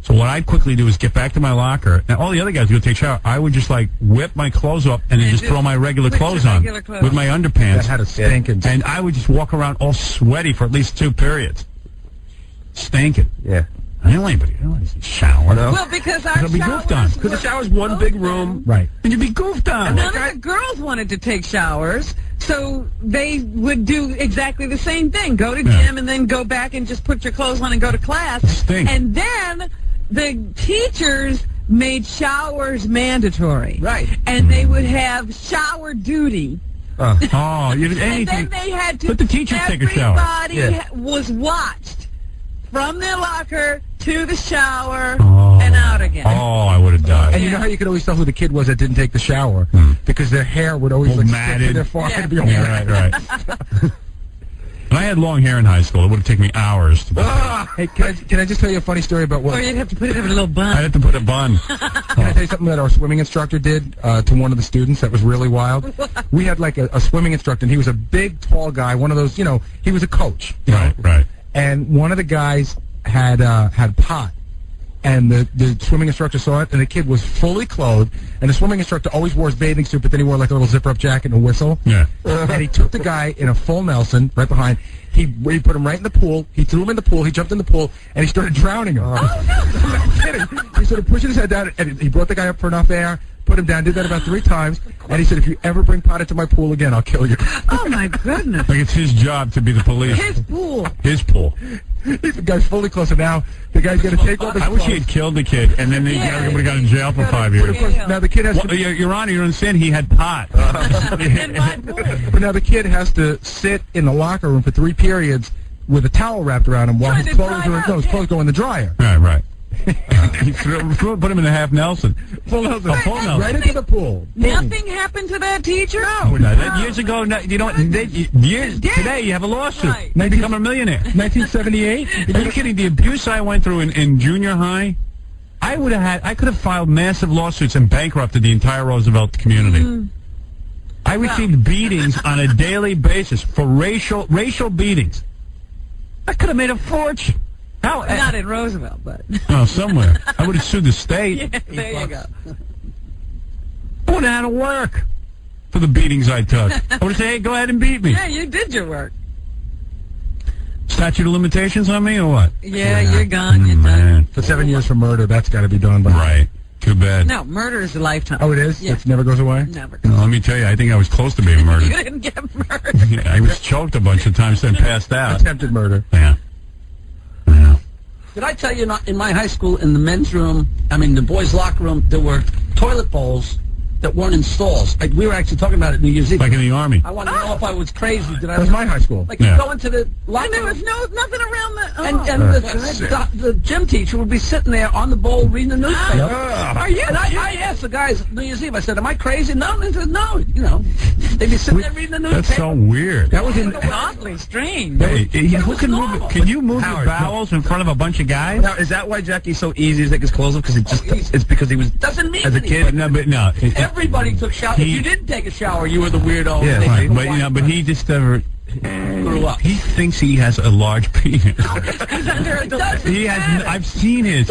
So what I'd quickly do is get back to my locker. Now, all the other guys would take a shower. I would just, like, whip my clothes up and then just throw my regular clothes on with my underpants. That had a stinking. And I would just walk around all sweaty for at least 2 periods. Stinking. Yeah. I don't want anybody to shower. No. Well, because our It'll be goofed on. Because the shower's one big room. Right. And you'd be goofed on. And none of the girls wanted to take showers, so they would do exactly the same thing. Go to gym and then go back and just put your clothes on and go to class. Stink. And then the teachers made showers mandatory. Right. And they would have shower duty. Oh, you did And anything. then they had to. Let the teachers take a shower. Everybody was watched from their locker to the shower and out again. Oh, I would have died. And you know how you could always tell who the kid was that didn't take the shower? Because their hair would always All like matted. stick to their forehead. Yeah. Be all Right. And I had long hair in high school. It would have taken me hours to Hey, can I just tell you a funny story about what? Or you'd have to put it in a little bun. I'd have to put a bun. Can I tell you something that our swimming instructor did to one of the students that was really wild? We had like a swimming instructor, and he was a big, tall guy, one of those, he was a coach. Right. And one of the guys had pot. And the swimming instructor saw it, and the kid was fully clothed. And the swimming instructor always wore his bathing suit, but then he wore like a little zipper-up jacket and a whistle. Yeah. And he took the guy in a full Nelson right behind. He put him right in the pool. He threw him in the pool. He jumped in the pool, and he started drowning him. I'm not kidding. He started pushing his head down, and he brought the guy up for enough air, put him down, did that about 3 times, and he said, if you ever bring pot into my pool again, I'll kill you. Oh, my goodness. Like it's his job to be the police. His pool. His pool. The guy's fully close, and now the guy's going to take off his I wish he had killed the kid, and then he would have got in jail for 5 years. But of course, now the kid has to... Your Honor, you don't understand, he had pot. But now the kid has to sit in the locker room for 3 periods with a towel wrapped around him while his clothes go in the dryer. Right. He put him in a half Nelson. Full Nelson. A full Nelson. Right into the pool. Nothing happened to that teacher? Years ago, today you have a lawsuit. Right. They become a millionaire. 1978? Are you kidding? The abuse I went through in junior high, I could have filed massive lawsuits and bankrupted the entire Roosevelt community. I received beatings on a daily basis for racial beatings. I could have made a fortune. Not in Roosevelt, but... Oh, somewhere. I would have sued the state. Yeah, there you go. I would have had to work for the beatings I took. I would have said, hey, go ahead and beat me. Yeah, you did your work. Statute of limitations on me or what? Yeah, you're gone. You're done. Man. For 7 years for murder, that's got to be done by... Right. Too bad. No, murder is a lifetime. Oh, it is? Yeah. It never goes away? Never. No, let me tell you, I think I was close to being murdered. You didn't get murdered. Yeah, I was choked a bunch of times, then passed out. Attempted murder. Yeah. Did I tell you, in my high school, in the men's room, the boys' locker room, there were toilet bowls that weren't in stalls. We were actually talking about it in New Year's Eve. Like in the Army. I want to know if I was crazy. That was my high school. Like, you go into the locker room. And there was nothing around the... And the gym teacher would be sitting there on the bowl reading the newspaper. Are you? And I asked the guys New Year's Eve, I said, am I crazy? No. They said, no. They'd be sitting there reading the newspaper. That's so weird. That was in... Oddly strange. Hey, who can move it? Can you move your bowels in front of a bunch of guys? Now, is that why Jackie's so easy to take his clothes off? Because it's because he was... Doesn't mean as a kid. No, but everybody took showers. If you didn't take a shower, you were the weirdo. Yeah, right. But he just never... grew up. He thinks he has a large penis. He has. I've seen his.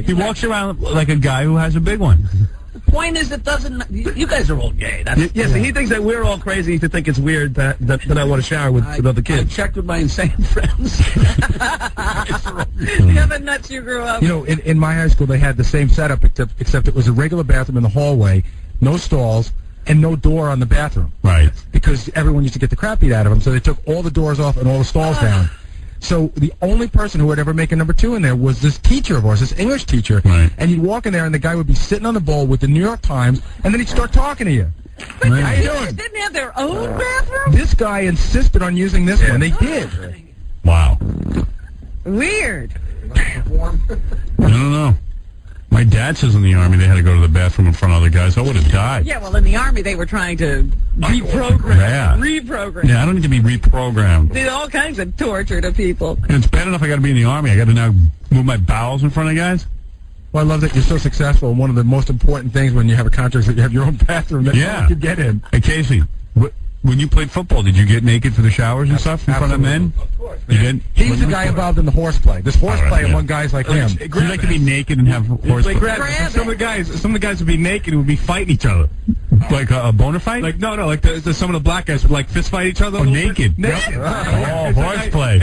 He walks around like a guy who has a big one. The point is, it doesn't. You guys are all gay. That's, Yes, he thinks that we're all crazy to think it's weird that I want to shower with other I kids. checked with my insane friends. You have a nuts you grew up. You know, in my high school, they had the same setup, except it was a regular bathroom in the hallway, no stalls, and no door on the bathroom. Right. Because everyone used to get the crap beat out of them, so they took all the doors off and all the stalls down. So the only person who would ever make a number 2 in there was this teacher of ours, this English teacher. Right. And you'd walk in there, and the guy would be sitting on the bowl with the New York Times, and then he'd start talking to you. But How you teachers doing? didn't have their own bathroom? This guy insisted on using this one. They did. Wow. Weird. I don't know. My dad says in the Army they had to go to the bathroom in front of other guys. I would have died. Yeah, well, in the Army, they were trying to reprogram. Yeah. Reprogram. Yeah, I don't need to be reprogrammed. Did all kinds of torture to people. And it's bad enough I got to be in the Army. I got to now move my bowels in front of guys. Well, I love that you're so successful. One of the most important things when you have a contract is that you have your own bathroom that no one can get in. Hey, Casey, when you played football, did you get naked for the showers and stuff in front of men? Of course. You did? He's the guy involved in the horseplay. This horseplay among guys like him. You like to be naked and have horseplay? Some of the guys would be naked and would be fighting each other. Like a boner fight? Like no, like some of the black guys would like fist fight each other. Oh, naked. Naked. Oh, horseplay.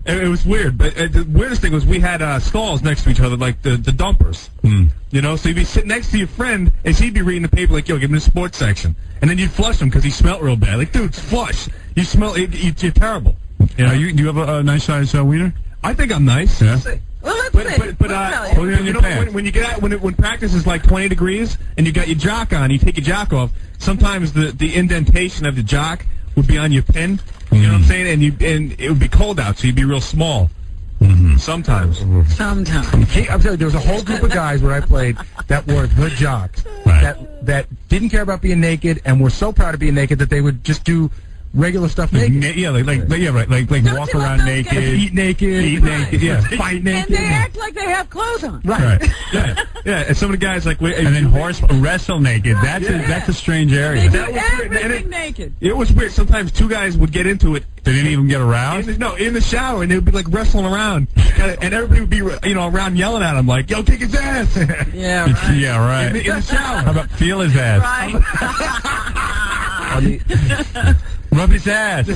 It was weird, but the weirdest thing was we had stalls next to each other, like the dumpers. You know, so you'd be sitting next to your friend, and he'd be reading the paper like, yo, give me the sports section. And then you'd flush him because he smelled real bad. Like, dude, flush. You smell, you're terrible. You know, do you have a nice size wiener? I think I'm nice. Yeah. Well, let's see. But you know, when you get out, when practice is like 20 degrees, and you got your jock on, you take your jock off, sometimes the indentation of the jock would be on your pin. You know what I'm saying? And it would be cold out, so you'd be real small. Sometimes. Sometimes. Hey, I'm telling you, there was a whole group of guys where I played that were the jocks that didn't care about being naked and were so proud of being naked that they would just do regular stuff naked. Like walk around naked, eat naked, fight naked. And they act like they have clothes on. Right. Yeah. And some of the guys like, and then wrestle naked. That's a strange area. They do everything naked. It was weird. Sometimes two guys would get into it. They didn't even get around? In the shower, and they would be like wrestling around, and everybody would be, around yelling at him like, "Yo, kick his ass!" Yeah, right. Yeah, right. In the shower. How about feel his ass? Right. Rub his ass.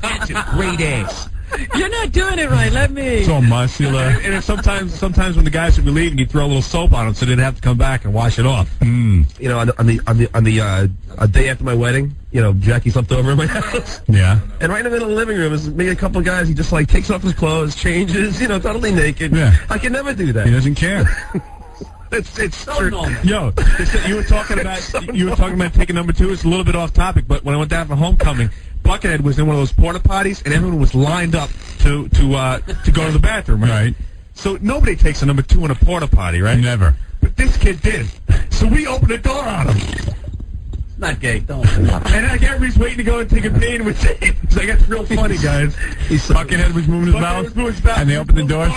That's a great ass. You're not doing it right. Let me. It's all muscular. And sometimes when the guys would be leaving, you'd throw a little soap on them so they'd have to come back and wash it off. You know, on the day after my wedding, Jackie slept over in my house. Yeah. And right in the middle of the living room is maybe a couple of guys. He just like takes off his clothes, changes, totally naked. Yeah. I can never do that. He doesn't care. It's so normal. Yo, you were talking about taking number 2. It's a little bit off topic, but when I went down for homecoming, Buckethead was in one of those porta potties, and everyone was lined up to go to the bathroom. Right? So nobody takes a number 2 in a porta potty, right? Never. But this kid did. So we opened the door on him. Not gay. Don't. And like everybody's waiting to go and take a pain with it. It's like, it's real funny, guys. Buckethead was moving his mouth, and they opened the door.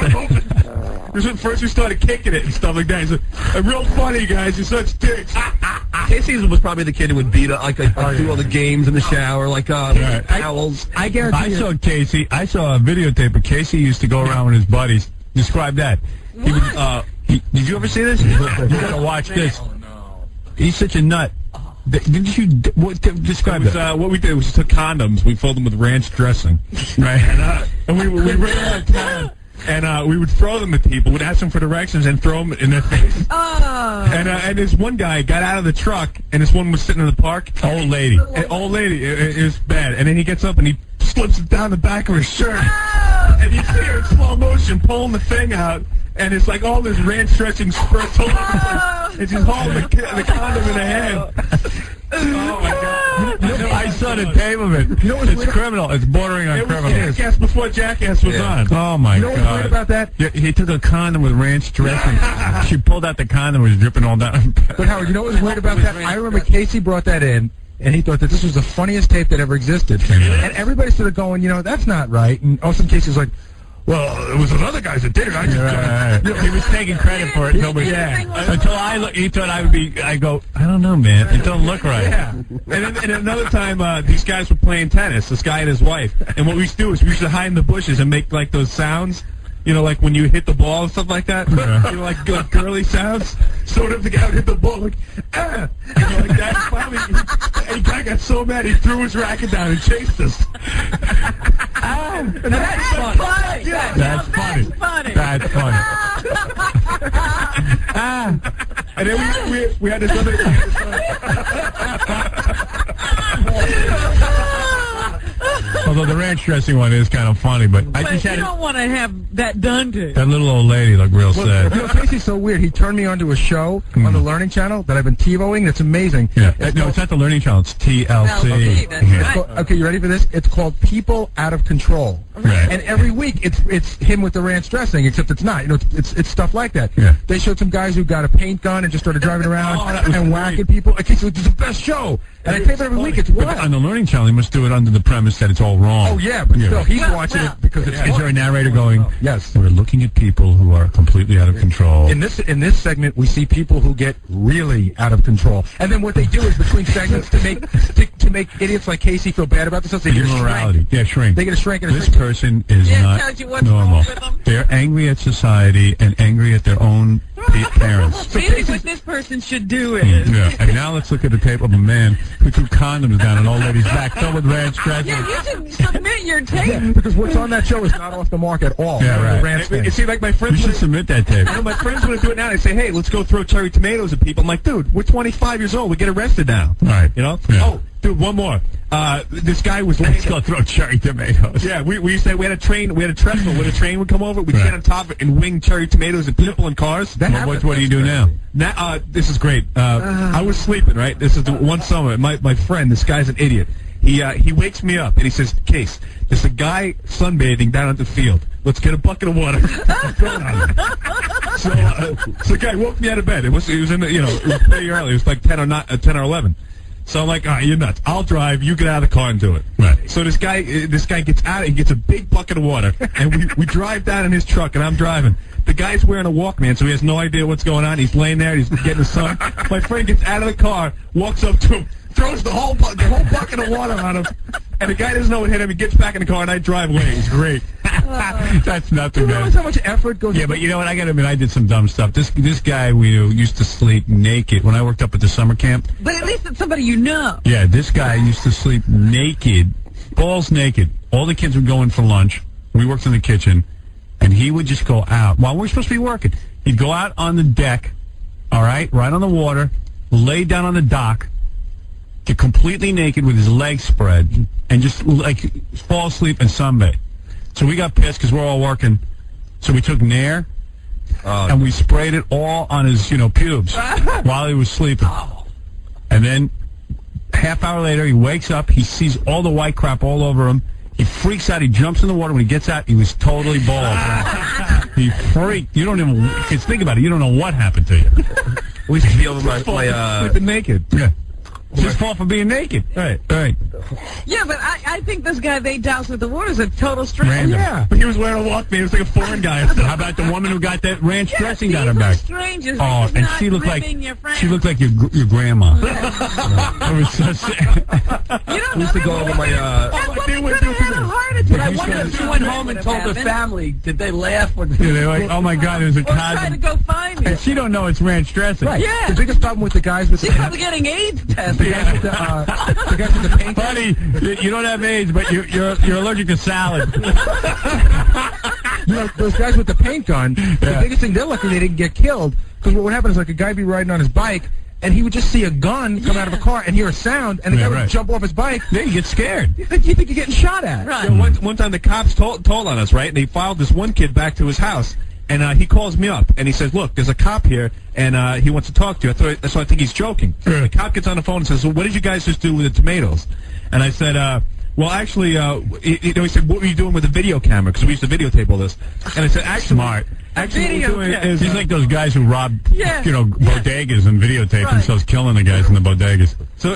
First we started kicking it and stuff like that. He's like, real funny, guys. You're such dicks. Casey was probably the kid who would beat up, do all the games in the shower, towels. I guarantee I saw a videotape of Casey used to go around with his buddies. Describe that. He would, did you ever see this? You gotta watch this. He's such a nut. Didn't you describe that? What we did was we took condoms. We filled them with ranch dressing, right? And we ran around town. And we would throw them at people. We'd ask them for directions and throw them in their face. Oh. And this one guy got out of the truck, and this one was sitting in the park. Old lady. It was bad. And then he gets up and he slips it down the back of his shirt. Oh. And you see her in slow motion pulling the thing out. And it's like all this ranch dressing spurts all over the place. And she's holding the condom in her hand. Oh, my God. I saw the tape of it. It's criminal. It's bordering on criminal. It was Jackass before Jackass was on. Oh, my God. You know what's weird about that? Yeah, he took a condom with ranch dressing. She pulled out the condom. It was dripping all down. But, Howard, you know what's weird about that? I remember Casey brought that in, and he thought that this was the funniest tape that ever existed. And everybody started going, that's not right. And all of a sudden Casey was like, well, it was those other guys that did it. I just He was taking credit for it. Nobody, until he thought I would be. I go, I don't know, man. It don't look right. Yeah. And then another time, these guys were playing tennis. This guy and his wife. And what we used to do is we used to hide in the bushes and make like those sounds. You know, like when you hit the ball and stuff like that. You know, like girly sounds. So if the guy would hit the ball, like, ah! You know, like that. Finally, and the guy got so mad he threw his racket down and chased us. That's funny. That's funny. That's funny. And then we had this other. Although the ranch dressing one is kind of funny, but I just had you don't want to have that done to you. that little old lady look real sad. You know, Casey's so weird. He turned me onto a show on the Learning Channel that I've been TiVoing. That's amazing. Yeah. No, it's not the Learning Channel. It's TLC. That's right. Okay, you ready for this? It's called People Out of Control. Right. And every week it's him with the ranch dressing, except it's not. You know, it's stuff like that. Yeah. They showed some guys who got a paint gun and just started driving around and whacking people. Okay, so it's the best show. And I tape it every week. It's But wild. on the Learning Channel, you must do it under the premise that it's all wrong. Oh yeah, but still, he's watching it because it's. Is there a narrator going, yes, we're looking at people who are completely out of control? In this segment, we see people who get really out of control, and then what they do is between segments to make idiots like Casey feel bad about themselves. They get a Morality. shrink. Yeah, shrink. They get a shrink. And a This shrink. person is tells you not what's normal. wrong with them. They're angry at society and angry at their own parents. Maybe what this person should do is. Yeah. And now let's look at the tape of a man who threw condoms down an old lady's back filled with ranch dressing. Yeah, you should submit your tape. Yeah, because what's on that show is not off the mark at all. Yeah, right. The ranch thing. You see, like my friends. You should submit that tape. I know my friends want to do it now. They say, "Hey, let's go throw cherry tomatoes at people." I'm like, "Dude, we're 25 years old. We get arrested now." Right. You know? Yeah. Oh, dude, one more. This guy was. Let's go throw cherry tomatoes. Yeah, we used to. We had a train. We had a trestle. When a train would come over, we'd get on top of it and wing cherry tomatoes at people in cars. What do you do now? Now, this is great. I was sleeping. Right. This is one summer. My friend. This guy's an idiot. He wakes me up and he says, "Case, there's a guy sunbathing down at the field. Let's get a bucket of water." So the guy woke me out of bed. He was in the, it was pretty early. It was like 10 or 11. So I'm like, all right, you're nuts. I'll drive. You get out of the car and do it. Right. So this guy gets out and gets a big bucket of water, and we drive down in his truck, and I'm driving. The guy's wearing a Walkman, so he has no idea what's going on. He's laying there. He's getting the sun. My friend gets out of the car, walks up to him, throws the whole bucket of water on him, and the guy doesn't know what hit him. He gets back in the car, and I drive away. It's great. That's nothing, You man. realize how much effort goes. Yeah, but you know what? I got to admit, I did some dumb stuff. This guy we knew used to sleep naked when I worked up at the summer camp. But at least it's somebody you know. Yeah, this guy used to sleep naked, balls naked. All the kids would go in for lunch. We worked in the kitchen, and he would just go out while we're supposed to be working. He'd go out on the deck, all right on the water, lay down on the dock, get completely naked with his legs spread, and just like fall asleep and sunbathe. So we got pissed because we're all working. So we took Nair, and we sprayed it all on his, pubes while he was sleeping. And then half hour later, he wakes up. He sees all the white crap all over him. He freaks out. He jumps in the water. When he gets out, he was totally bald. He freaked. You don't even, because think about it. You don't know what happened to you. We used to be over my sleeping naked. Yeah. His fault for being naked. Right. Yeah, but I think this guy they doused with the water is a total stranger. Random. Yeah. But he was wearing a Walkman. He was like a foreign guy. How about the woman who got that ranch dressing down her back? Strangers. Oh, and she looked like your grandma. It was so sad. We used to go over my. I wonder if she went home and told her family. Did they laugh? Or they're like, oh my God, there's a trying cousin. to go find me. And she don't know it's ranch dressing. Right. Yeah. The biggest problem with the guys with She's probably getting AIDS tested. the guys with the paint. Buddy, you don't have AIDS, but you're allergic to salad. Those guys with the paint gun, the biggest thing, they're lucky they didn't get killed. Because what would happen is like a guy would be riding on his bike, and he would just see a gun come out of a car and hear a sound, and the guy would jump off his bike. Then you get scared. You think you're getting shot at. Right. Yeah, one time the cops told on us, right? And they filed this one kid back to his house. And he calls me up, and he says, look, there's a cop here, and he wants to talk to you. So I think he's joking. The cop gets on the phone and says, well, what did you guys just do with the tomatoes? And I said, well, actually, he said, what were you doing with the video camera? Because we used to videotape all this. And I said, actually, Smart. Actually, what we're doing is he's like those guys who rob, bodegas and videotape themselves killing the guys in the bodegas.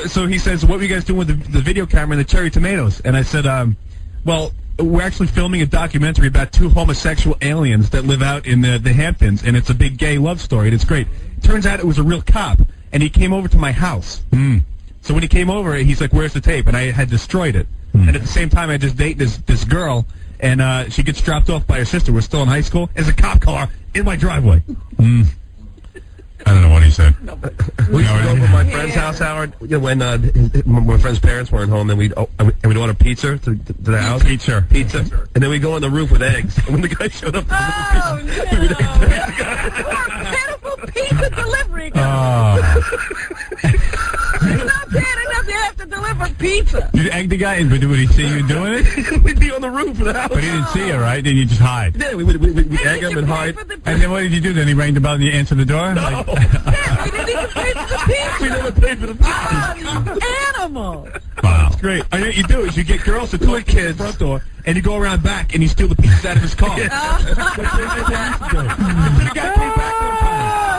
So he says, what were you guys doing with the video camera and the cherry tomatoes? And I said, well, we're actually filming a documentary about 2 homosexual aliens that live out in the Hamptons, and it's a big gay love story, and it's great. Turns out it was a real cop, and he came over to my house. So when he came over, he's like, "Where's the tape?" And I had destroyed it. And at the same time, I just date this girl, and she gets dropped off by her sister. We're still in high school. There's a cop car in my driveway. I don't know what he said. We used to go over to my friend's house, Howard, when my friend's parents weren't home, and we'd order pizza to the house. Pizza. And then we'd go on the roof with eggs. And when the guy showed up, we would pitiful pizza delivery guy. It's not bad enough you have to deliver pizza. You egg the guy, but would he see you doing it? We'd be on the roof of the house. But he didn't see you, right? Then you just hide. Yeah, we egg him and hide. And then what did you do? Then he rang the bell and you answered the door? No. We didn't even pay for the pizza. We never paid for the pizza. Animal. Wow. That's great. I know what you do is you get girls to talk to the front door, and you go around back and you steal the pizzas out of his car.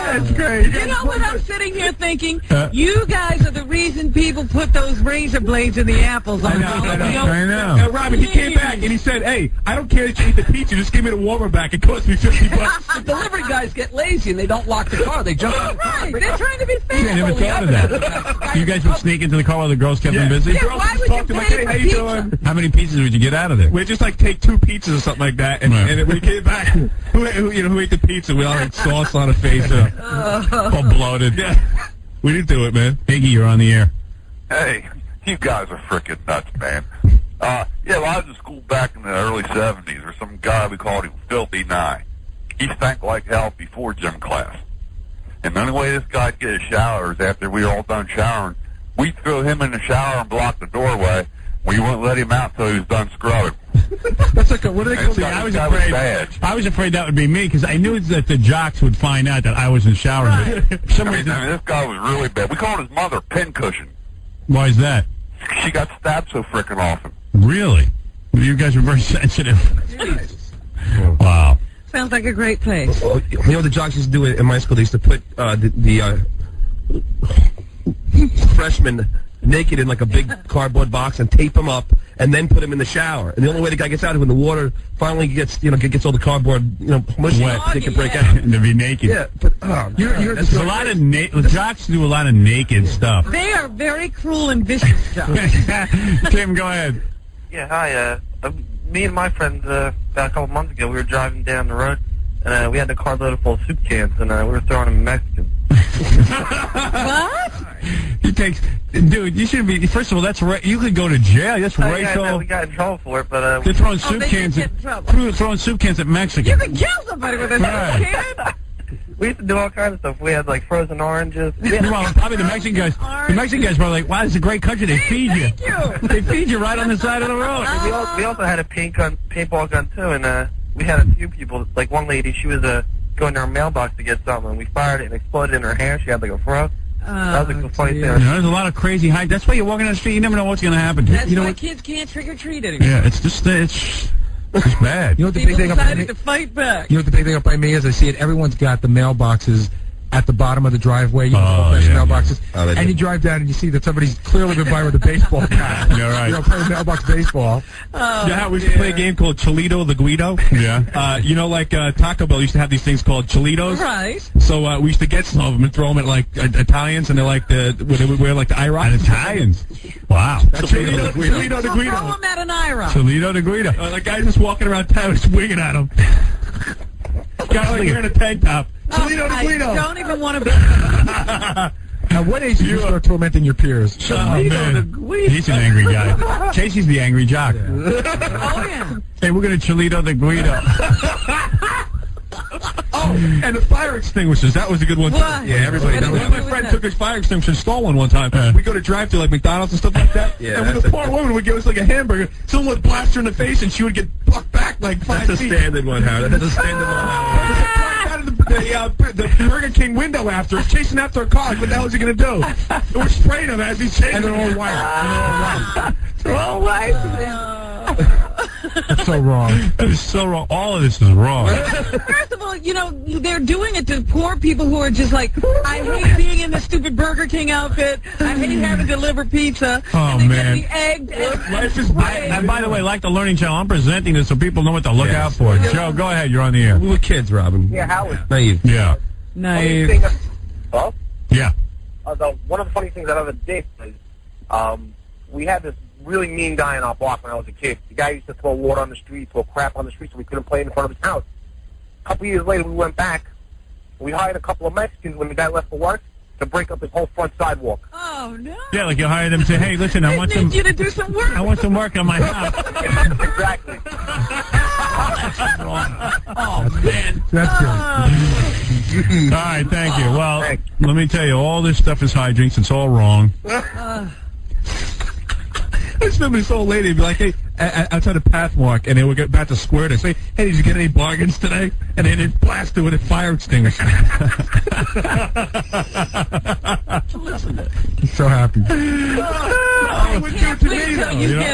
That's great. You know what I'm sitting here thinking? You guys are the reason people put those razor blades in the apples on I know. And Robin, he came back and he said, "Hey, I don't care that you eat the pizza. Just give me the warmer back. It cost me $50." The delivery guys get lazy and they don't lock the car. They jump in the car. Right. They're trying to be faithful. I never thought of that. You guys would sneak into the car while the girls kept them busy? Yeah, why would you Like, pay "Hey, for how you pizza? doing?" How many pizzas would you get out of there? We just like take 2 pizzas or something like that, and when he came back, who ate the pizza? We all had sauce on our face, all bloated. Yeah, we didn't do it, man. Iggy, you're on the air. Hey, you guys are freaking nuts, man. Well, I was in school back in the early 70s. There's some guy, we called him Filthy Nye. He stank like hell before gym class. And the only way this guy'd get a shower is after we were all done showering. We'd throw him in the shower and block the doorway. We wouldn't let him out till he was done scrubbing. That's like what do they call See, I was afraid that would be me because I knew that the jocks would find out that I was in the shower. I mean, this guy was really bad. We called his mother Pincushion. Why is that? She got stabbed so freaking often. Really? You guys were very sensitive. Wow. Sounds like a great place. You know what the jocks used to do in my school? They used to put the freshmen naked in like a big cardboard box and tape them up and then put them in the shower. And the only way the guy gets out is when the water finally gets all the cardboard mushy wet. They can break out. And to be naked. Yeah, but there's a lot of jocks do a lot of naked stuff. They are very cruel and vicious jocks. Tim, go ahead. Yeah, hi. Me and my friends, about a couple months ago, we were driving down the road, and we had the car loaded full of soup cans, and we were throwing them Mexican. What? He takes, dude. You shouldn't be. First of all, that's right. You could go to jail. That's racial. We got in trouble for it, but they're throwing soup cans. Throwing soup cans at Mexicans. You can kill somebody with a soup can. We used to do all kinds of stuff. We had like frozen oranges. Well, probably the Mexican guys. The Mexican guys were like, "Wow, this is a great country. They feed you. They feed you right on the side of the road." We also had a paintball gun too, and we had a few people. Like one lady, she was going to her mailbox to get something, and we fired it and exploded in her hand. She had like a fro. That was like the funny thing. There's a lot of crazy height. That's why you're walking down the street. You never know what's going to happen. That's why kids can't trick or treat anymore. Yeah, it's just it's bad. You know what the big thing decided to fight back. You know what the big thing up by me is? I see it. Everyone's got the mailboxes at the bottom of the driveway. You know, mailboxes. And you drive down and you see that somebody's clearly been by with a baseball bat. Yeah, right. You know, playing mailbox baseball. Yeah, we used to play a game called Cholito the Guido. Yeah. You know, like Taco Bell used to have these things called Cholitos. Right. So we used to get some of them and throw them at like Italians, and they're like they would wear like the IROC. Italians. Wow. Cholito the Guido. Throw them at an IROC. Cholito the Guido. Like guys just walking around town swinging at them. Guy like wearing a tank top. Cholito the Guido. I don't even want to be. At what age did you start tormenting your peers? He's an angry guy. Casey's the angry jock. Oh, yeah. Hey, we're going to Cholito the Guido. And the fire extinguishers. That was a good one. What? Yeah, everybody knows. My friend took his fire extinguisher and stole one time. We go to drive to like McDonald's and stuff like that. Yeah, and when the poor woman would give us like a hamburger, someone would blast her in the face and she would get bucked back like 5 feet. That's a standard one, Howard. That's a standard one. The Burger King window after us, chasing after a car. Like, what the hell is he going to do? And we're spraying him as he's chasing. And they're all white. They're all white. That's so wrong. That is so wrong. All of this is wrong. First of all, you know, they're doing it to poor people who are just like, I hate being in the stupid Burger King outfit. I hate having to deliver pizza. Oh, and they man. get me egged. Life is and by the way, like the Learning Channel, I'm presenting this so people know what to look out for. Joe, go ahead. You're on the air. We were kids, Robin. Yeah, Howard. Naive. Yeah. Naive. Huh? Yeah. One of the funny things I ever did was, we had this really mean guy in our block when I was a kid. The guy used to throw water on the street, throw crap on the street, so we couldn't play in front of his house. A couple years later, we went back. We hired a couple of Mexicans when the guy left for work to break up his whole front sidewalk. Oh, no. Yeah, like you hire them and say, hey, listen, I want need you to do some work. I want some work on my house. Exactly. Oh, man. That's good. All right, thank you. Well, let me tell you, all this stuff is hijinks. It's all wrong. I just remember this old lady would be like, hey, outside of Pathmark, and they would get back to Square. They say, hey, did you get any bargains today? And then they'd blast her with a fire extinguisher. I'm so happy.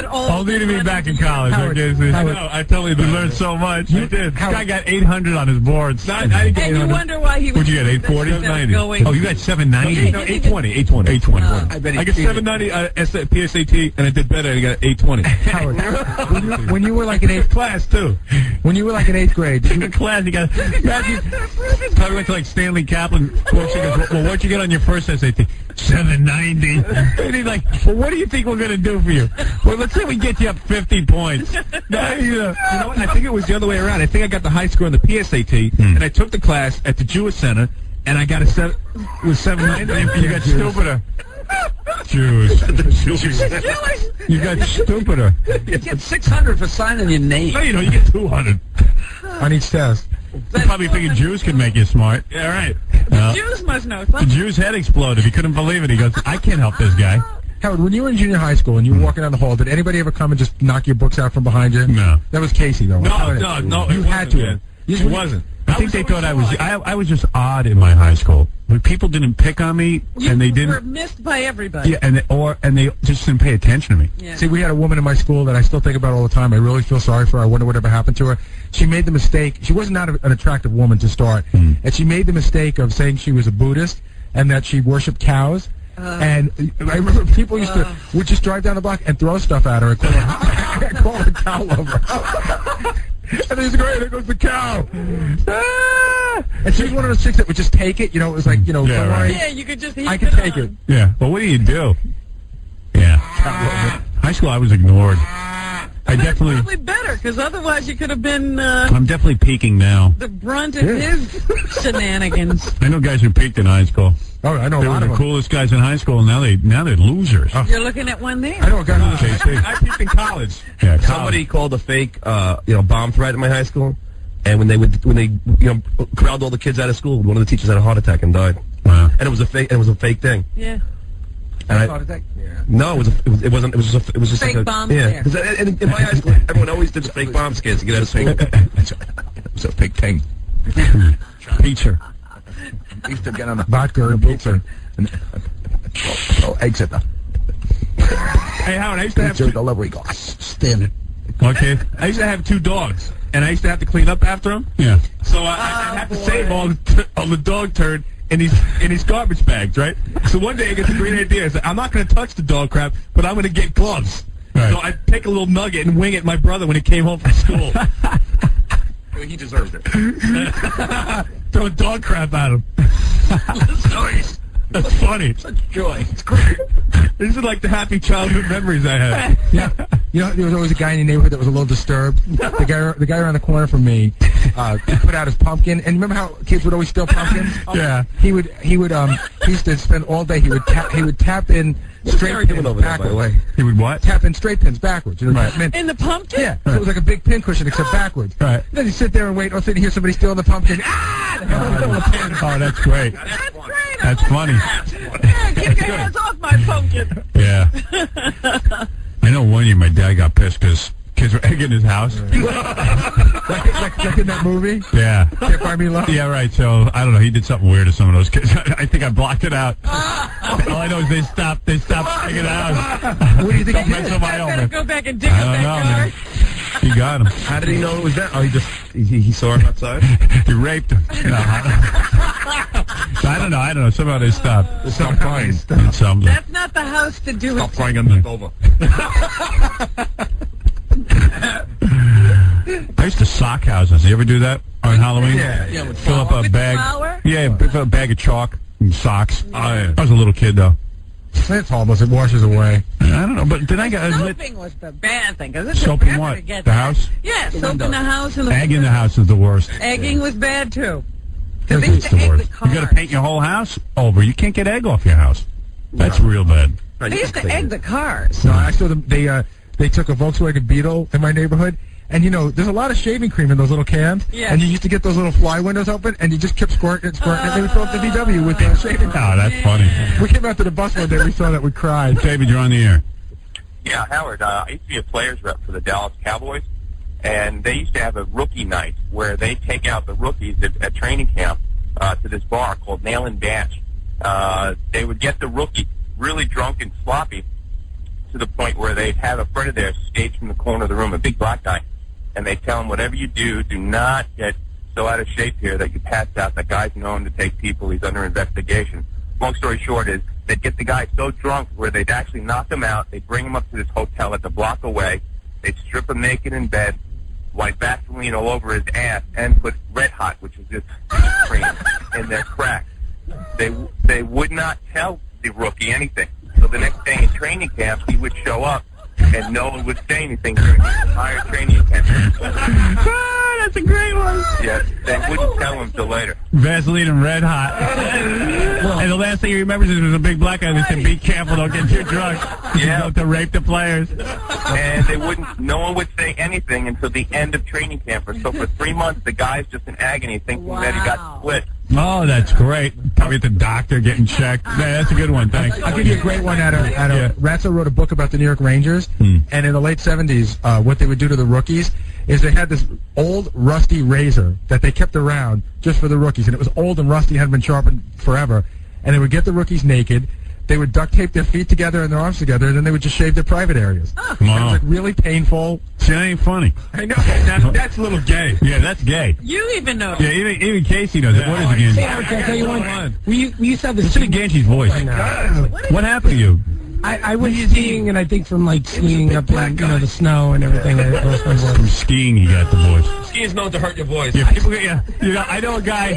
Only to be back in college. I totally learned so much. I did. This guy got 800 on his boards. I didn't get And you wonder why he was... What'd you get, 840? 90. Oh, you got 790? No, 820. I got 790 PSAT, and I did better. I got 820. Howard, when you were like in eighth class, too. When you were like in eighth grade, Took a class, you got... Probably went to like Stanley Kaplan. She goes, well, what'd you get on your first SAT? 790. And he's like, well, what do you think we're going to do for you? Well, let's say we get you up 50 points. You know what? I think it was the other way around. I think I got the high score on the PSAT, and I took the class at the Jewish Center, and I got a 790. You got stupider. Jews. You got stupider. You get 600 for signing your name. No, you don't. You get 200 on each test. You're probably thinking Jews could make you smart. Yeah, right. The Jews must know The something. Jew's head exploded. He couldn't believe it. He goes, I can't help this guy. Howard, when you were in junior high school and you were walking down the hall, did anybody ever come and just knock your books out from behind you? No. That was Casey, though. No. You had to. It wasn't. I think they thought I was just odd in my high school. When people didn't pick on me, and they You were didn't. missed by everybody. Yeah, and they just didn't pay attention to me. Yeah. See, we had a woman in my school that I still think about all the time. I really feel sorry for her. I wonder whatever happened to her. She made the mistake. She was not an attractive woman to start. And she made the mistake of saying she was a Buddhist and that she worshipped cows. And I remember people would just drive down the block and throw stuff at her and call her a cow lover. And he's great. There goes the cow. And she was one of those chicks that would just take it. You know, it was like, don't worry. Yeah, you could just... I could take it. Yeah. Well, what do you do? Yeah. High school, I was ignored. I definitely... Probably better, because otherwise you could have been I'm definitely peaking now. the brunt of his shenanigans. I know guys who peaked in high school. Oh, I know They a lot were of the them. coolest guys in high school, and now they're losers. You're looking at one there. I know a guy who was KC. I peaked in college. Yeah, Somebody called a fake, bomb threat in my high school, and when they corralled all the kids out of school, one of the teachers had a heart attack and died. Wow. And it was a fake thing. Yeah. And heart attack? No, it wasn't. It was just Fake like a bomb yeah. there. 'Cause in my high school, everyone always did fake bomb scares to get out of school. It was a fake thing. Teacher. I used to get on the vodka and pizza. and throw eggs at them. Hey, Howard, I used to have two delivery guys. Standard. Okay. I used to have 2 dogs, and I used to have to clean up after them. Yeah. So I'd have to save all the dog turd in these garbage bags, right? So one day I get the great idea. I said, I'm not going to touch the dog crap, but I'm going to get gloves. Right. So I'd take a little nugget and wing it at my brother when he came home from school. He deserves it. Throw dog crap at him. That's funny. Such joy. It's great. These are like the happy childhood memories I had. Yeah. You know, there was always a guy in the neighborhood that was a little disturbed. The guy around the corner from me put out his pumpkin. And remember how kids would always steal pumpkins? Yeah. He used to spend all day. He would tap in straight pins backwards. By the way, He would what? Tap in straight pins backwards. You know, tap 'em in. In the pumpkin? Yeah. So it was like a big pin cushion except backwards. Right. Then you sit there and wait. All of a sudden you hear somebody stealing the pumpkin. Oh, that's great. That's funny. Yeah, keep your hands off my pumpkin. Yeah. I know one year my dad got pissed because kids were egging his house. like in that movie? Yeah. Can't Buy Me Love? Yeah, right. So, I don't know. He did something weird to some of those kids. I think I blocked it out. All I know is they stopped egging the house. What do you think he did? Mental I better Wyoming. go back and dig up I don't that know, car. man. He got him. How did he know it was that? Oh, he saw him outside? He raped him. No. I don't know. Somehow they stopped. Stop crying. Something. That's not the house to do Stop it. crying on the over. I used to sock houses. You ever do that on Halloween? Yeah. Fill up a bag. Flour? Yeah, fill up a bag of chalk and socks. Oh, yeah. I was a little kid, though. It's almost, it washes away. I don't know, but did I get Soaping was the bad thing. Cause it's soap in what? The house? Yeah, soap in the house. And Egg in the house is the worst. Egging was bad, too. It's the worst. You got to paint your whole house over. You can't get egg off your house. That's real bad. They used to egg the cars. No, I saw them. They took a Volkswagen Beetle in my neighborhood, and there's a lot of shaving cream in those little cans. Yeah. And you used to get those little fly windows open, and you just kept squirting and squirting, and they would throw up the VW with shaving cream. Oh, that's funny. We came out to the bus one day, we saw that, we cried. David, you're on the air. Yeah, Howard, I used to be a players rep for the Dallas Cowboys, and they used to have a rookie night where they take out the rookies at training camp to this bar called Nail and Dash. They would get the rookie really drunk and sloppy to the point where they'd have a friend of theirs stage from the corner of the room, a big black guy, and they tell him, whatever you do, do not get so out of shape here that you pass out. That guy's known to take people. He's under investigation. Long story short is they'd get the guy so drunk where they'd actually knock him out. They'd bring him up to this hotel at the block away. They'd strip him naked in bed, wipe Vaseline all over his ass, and put Red Hot, which is just cream, in their crack. They would not tell the rookie anything. So the next day in training camp, he would show up, and no one would say anything during the entire training camp. That's a great one. Yeah, they wouldn't tell him till later. Vaseline and Red Hot. And the last thing he remembers is there was a big black guy that said, be careful, don't get too drunk. Yeah. To rape the players. And no one would say anything until the end of training camp. So for 3 months, the guy's just in agony thinking that he got split. Oh, that's great. Probably at the doctor getting checked. Yeah, that's a good one, thanks. I'll give you a great one. Ratso wrote a book about the New York Rangers, and in the late 70s, what they would do to the rookies is they had this old rusty razor that they kept around just for the rookies, and it was old and rusty, hadn't been sharpened forever, and they would get the rookies naked, they would duct tape their feet together and their arms together, and then they would just shave their private areas. Wow. It was like really painful. See, that ain't funny. I know. That's a little gay. Yeah, that's gay. You even know. Yeah, even Casey knows it. What is it again? Hey, Howard, can I tell you one? We used to have this. Listen to Ganji's voice. What happened to you? I went skiing, and I think from like skiing up in the snow and everything. I lost my voice. From skiing, he got the voice. Skiing's known to hurt your voice. Yeah, people get, I know a guy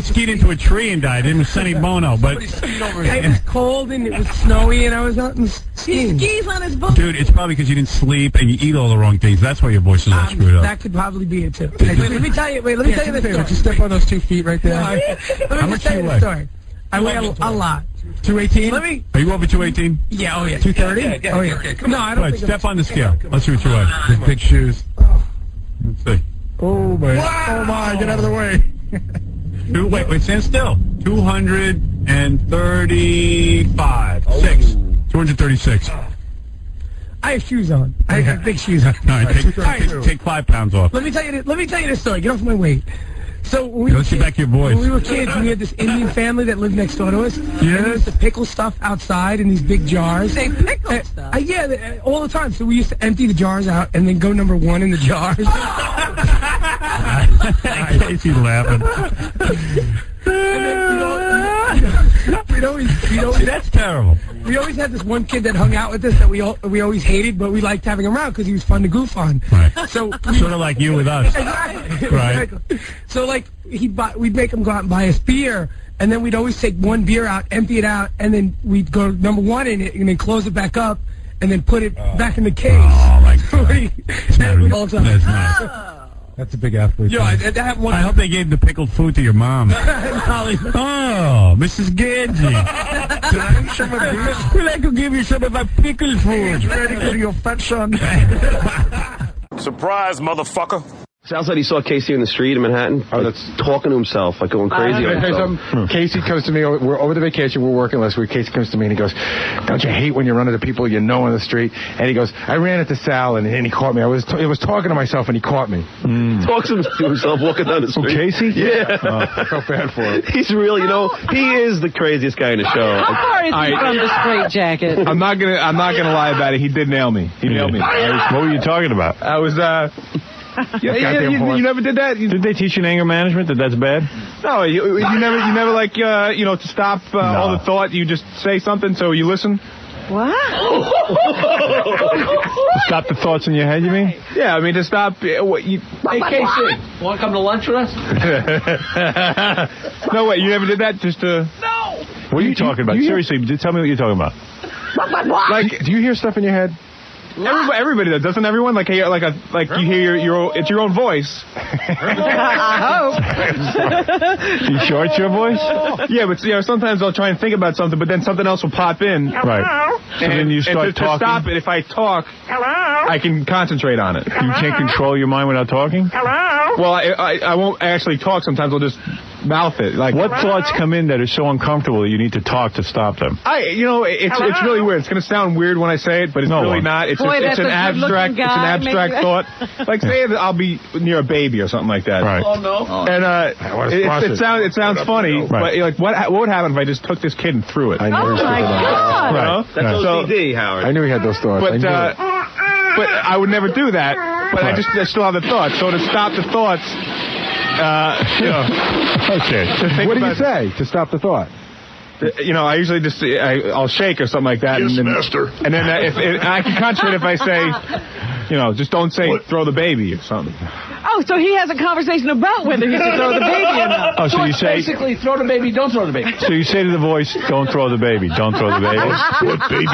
skied into a tree and died. It was Sonny Bono, but It was cold and it was snowy, and I was out and skiing. He skis on his boat. Dude, it's probably because you didn't sleep and you eat all the wrong things. That's why your voice is all screwed up. That could probably be it too. Let me tell you. Let me tell you the story. Just step on those 2 feet right there. Let me just tell you the story. I weigh a lot. 218? Are you over 218? Yeah, oh yeah. 230? Oh yeah. No, I don't Right, think step on the scale. Let's see what you weigh. With big shoes. Let's see. Oh my! Wow. Oh my! Get out of the way! Wait, stand still. 235. 236. I have shoes on. I have big shoes on. All right, take 5 pounds off. Let me tell you this story. Get off my weight. So when we Let's get back your voice. When we were kids, we had this Indian family that lived next door to us. Yes. And they used to pickle stuff outside in these big jars. They pickle stuff? Yeah, all the time. So we used to empty the jars out and then go number 1 in the jars. Casey's laughing. We'd always that's terrible. We always had this one kid that hung out with us that we always hated, but we liked having him around because he was fun to goof on. Right. So sort of like you with us. Exactly. Right. So like we'd make him go out and buy us beer, and then we'd always take one beer out, empty it out, and then we'd go number 1 in it, and then close it back up, and then put it back in the case. Oh my God. That's nice. That's a big athlete. Yo, I hope they gave the pickled food to your mom. Oh, Mrs. Ganji. Can I have some of this? We'd like to give you some of my pickled food. Ready for your fat son. Surprise, motherfucker. Sounds like he saw Casey in the street in Manhattan, talking to himself, like going crazy. Casey comes to me, we're over the vacation, we're working last week. Casey comes to me and he goes, don't you hate when you run into people you know on the street? And he goes, I ran into Sal and he caught me. I was talking to myself and he caught me. Talks to himself walking down the street. Casey? Yeah. I felt bad for him. He's really, he is the craziest guy in the show. How far is he from the straight jacket? I'm not gonna lie about it. He did nail me. He nailed me. What were you talking about? I was you never did that? Did they teach you in anger management that that's bad? No, you never like to stop all the thought. You just say something so you listen. What? To stop the thoughts in your head, you mean? Yeah, I mean to stop. Hey, Casey, want to come to lunch with us? No, wait, you never did that? Just to. No. What are you talking about? Seriously, tell me what you're talking about. Like, do you hear stuff in your head? Everybody does, doesn't everyone? Like you hear it's your own voice. I hope. You short your voice? Yeah, but sometimes I'll try and think about something, but then something else will pop in. Right. So then you start talking. To stop it, if I talk, I can concentrate on it. You can't control your mind without talking? Well, I won't actually talk. Sometimes I'll just mouth it. Like what thoughts come in that are so uncomfortable that you need to talk to stop them? It's really weird. It's going to sound weird when I say it, but it's really not. It's an abstract thought. Like say that I'll be near a baby or something like that. Right. Oh no. And it sounds funny, right. But like what would happen if I just took this kid and threw it? Oh my God. Right. That's OCD, Howard. I knew he had those thoughts. But I would never do that. But I still have the thoughts. So to stop the thoughts, Okay. What do you say to stop the thought? I usually just I'll shake or something like that, Yes, and master. then if I can concentrate if I say, just don't say throw the baby or something. Oh, so he has a conversation about whether he should throw the baby or not. Oh, so you say basically throw the baby, don't throw the baby. So you say to the voice, don't throw the baby, don't throw the baby. What baby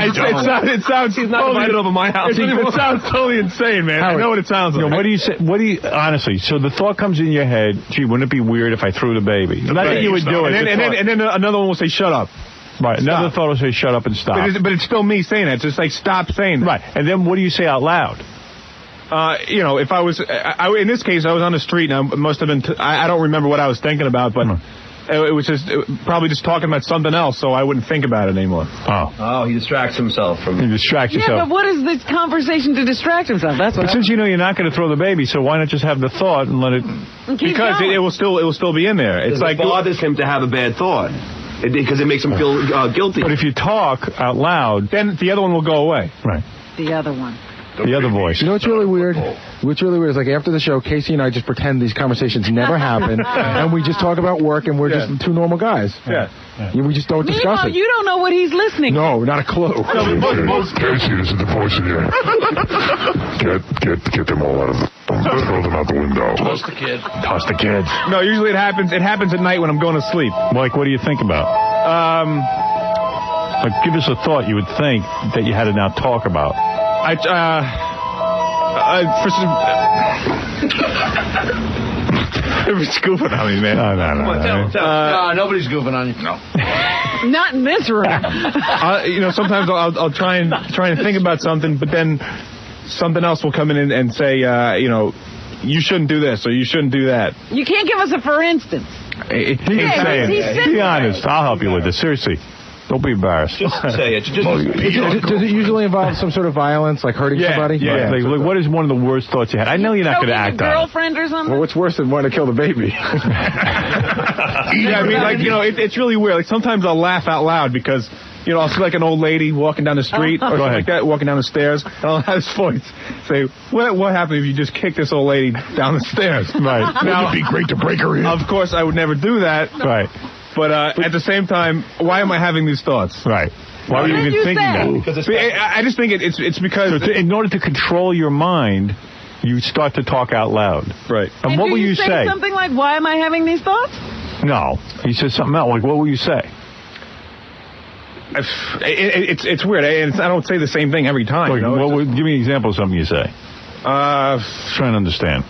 It sounds he's not invited over my house. It sounds totally insane, man. Howard, I know what it sounds like. What do you say? Honestly? So the thought comes in your head. Gee, wouldn't it be weird if I threw the baby? Not that you would do it. And then another one will say, shut up. Right. Another thought will say, shut up and stop. But it's still me saying that. It's just like stop saying that. Right. And then what do you say out loud? If I was, in this case, I was on the street and I must have been, I don't remember what I was thinking about, but it was probably just talking about something else, so I wouldn't think about it anymore. Oh, he distracts himself from. He distracts himself. Yeah, but what is this conversation to distract himself? That's what. But since you know you're not going to throw the baby, so why not just have the thought and let it? Because it will still be in there. It's like it bothers him to have a bad thought. Because it makes him feel guilty. But if you talk out loud, then the other one will go away. Right. The other one. The other voice. You know what's really weird? What's really weird is like after the show, Casey and I just pretend these conversations never happen, and we just talk about work, and we're just two normal guys. Yeah. We just don't discuss it. You don't know what he's listening. No, not a clue. Casey, this is the voice in here. Get them all out of the throw them out the window. Toss the kid. Toss the kids. No, usually it happens at night when I'm going to sleep. Like, what do you think about? Like, give us a thought you would think that you had to now talk about. Everybody's goofing on me, man. No. No, nobody's goofing on you. No. Not in this room. Sometimes I'll try and think about something, but then something else will come in and say, you shouldn't do this or you shouldn't do that. You can't give us a for instance. Be honest. I'll help you with this. Seriously. Don't be embarrassed. Just say it. Does it usually involve some sort of violence, like hurting somebody? Yeah. Like, what is one of the worst thoughts you had? I know you're not going to act on it. Girlfriend or something? Well, what's worse than wanting to kill the baby? Yeah, I mean, like, it's really weird. Like, sometimes I'll laugh out loud because, I'll see like an old lady walking down the street or something like that, walking down the stairs, and I'll have this voice say, what happened if you just kicked this old lady down the stairs? Right. Now, it'd be great to break her in. Of course, I would never do that. Right. But at the same time, why am I having these thoughts? Right. Why are you even thinking that? Because I just think it's because... So in order to control your mind, you start to talk out loud. Right. And what will you say? Something like, why am I having these thoughts? No. He says something else. Like, what will you say? It's weird. I don't say the same thing every time. Give me an example of something you say. Trying to understand.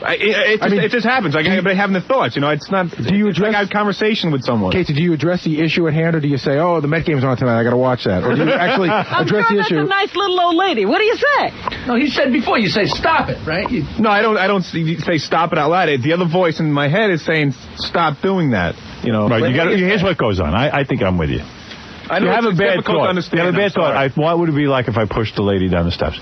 It just happens. Like everybody having the thoughts, you know. It's not. Do you address? Like I have conversation with someone. Casey, do you address the issue at hand, or do you say, "Oh, the Met game's on tonight. I got to watch that," or do you actually address the issue? That's a nice little old lady. What do you say? No, he said before. You say stop it, right? No, I don't say stop it out loud. The other voice in my head is saying stop doing that. You know. Right. Here's what goes on. I think I'm with you. I know you have a bad thought. You have a bad thought. What would it be like if I pushed the lady down the steps?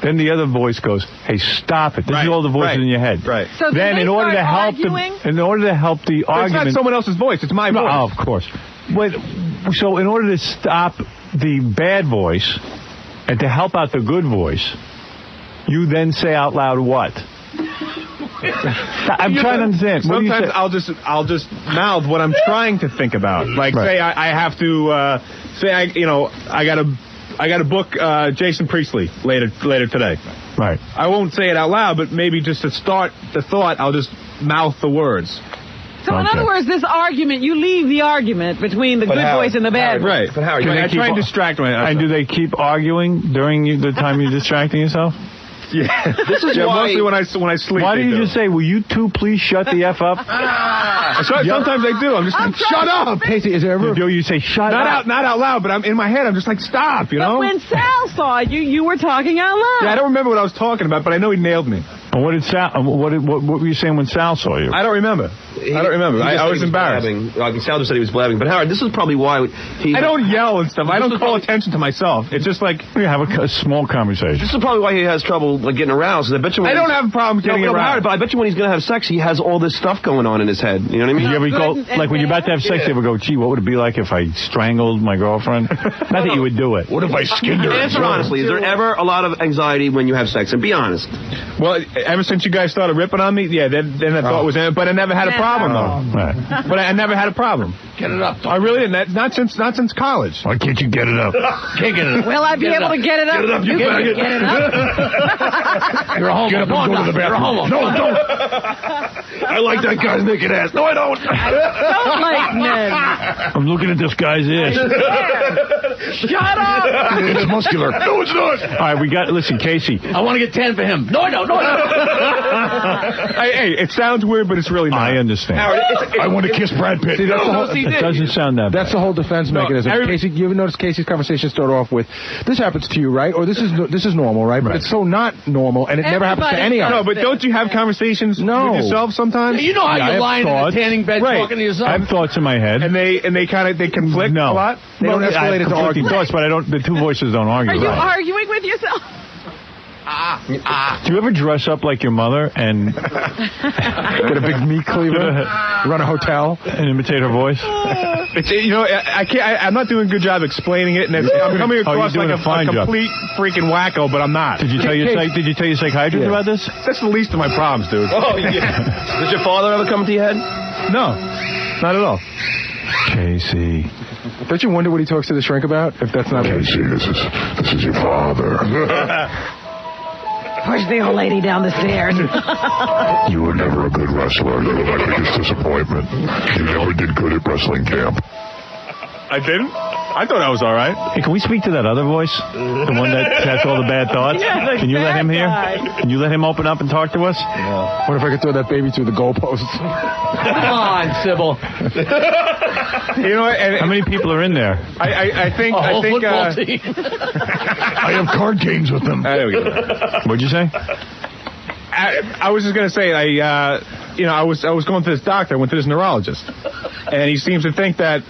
Then the other voice goes, "Hey, stop it!" This is all the voices in your head. Right. So then, in order to help the argument, it's not someone else's voice. It's my voice. Oh, of course. But so, in order to stop the bad voice and to help out the good voice, you then say out loud what? I'm trying to understand. Sometimes I'll just mouth what I'm trying to think about. Like say I have to I got to book Jason Priestley later today. Right. I won't say it out loud, but maybe just to start the thought, I'll just mouth the words. So in other words, this argument, you leave the argument between the good voice and the bad voice. Right. But Howard, I try and distract myself. And do they keep arguing during the time you're distracting yourself? Yeah. This is mostly when I sleep. Why do you just say, "Will you two please shut the F up"? Sometimes I do. I'm just like, shut up. Casey, is there ever... You say, shut up. Not out loud, but I'm in my head. I'm just like, stop, you know? But when Sal saw you, you were talking out loud. Yeah, I don't remember what I was talking about, but I know he nailed me. And what did Sal? What were you saying when Sal saw you? I don't remember. I was embarrassed. Sal just said he was blabbing. But Howard, this is probably why he... I don't yell and stuff. I don't call attention to myself. It's just like... We have a small conversation. This is probably why he has trouble getting aroused. I bet you. I don't have a problem getting aroused. Howard, but I bet you when he's going to have sex, he has all this stuff going on in his head. You know what I mean? You ever go, like when you're about to have sex, you ever go, "Gee, what would it be like if I strangled my girlfriend?" Not that you would do it. What if I skinned her? Answer honestly. Is there ever a lot of anxiety when you have sex? And be honest. Well, ever since you guys started ripping on me, yeah, then I thought it was... But I never had a problem, though. Right. But I never had a problem. Get it up. I really didn't. Not since college. Why can't you get it up? Can't get it up. Will I be able to get it up? Get it up. You better get it up. You're a homo. Get up and go to the bathroom. You're a homo. No, don't. I like that guy's naked ass. No, I don't. Don't like men. I'm looking at this guy's ass. Shut up. It's muscular. No, it's not. All right, listen, Casey. I want to get 10 for him. No, I don't. Hey, it sounds weird, but it's really not. I understand. Howard, I want to kiss Brad Pitt. See, that's the whole, it doesn't sound that bad. That's the whole defense mechanism. Casey, you ever notice Casey's conversation start off with, "This happens to you, right?" Or this is normal, right? But it's so not normal, and it never happens to any of us. No, but don't you have conversations with yourself sometimes? You know how you're lying in a tanning bed talking to yourself. I have thoughts in my head. And they conflict a lot? They don't escalate into arguing. Thoughts, but the two voices don't argue. Are you arguing with yourself? Do you ever dress up like your mother and get a big meat cleaver, run a hotel, and imitate her voice? I'm not doing a good job explaining it, and I'm coming across like a complete freaking wacko, but I'm not. Did you tell your psychiatrist about this? That's the least of my problems, dude. Oh yeah. Does your father ever come to your head? No, not at all. Casey. Don't you wonder what he talks to the shrink about? If that's not Casey, this is your father. Push the old lady down the stairs. You were never a good wrestler. You were my biggest disappointment. You never did good at wrestling camp. I didn't? I thought I was all right. Hey, can we speak to that other voice? The one that has all the bad thoughts? Yeah, can you let him hear? Can you let him open up and talk to us? Yeah. What if I could throw that baby through the goalposts? Come on, Sybil. You know what? How many people are in there? I think football team. I have card games with them. There we go. What'd you say? I was just gonna say I was going to this doctor. I went to this neurologist, and he seems to think that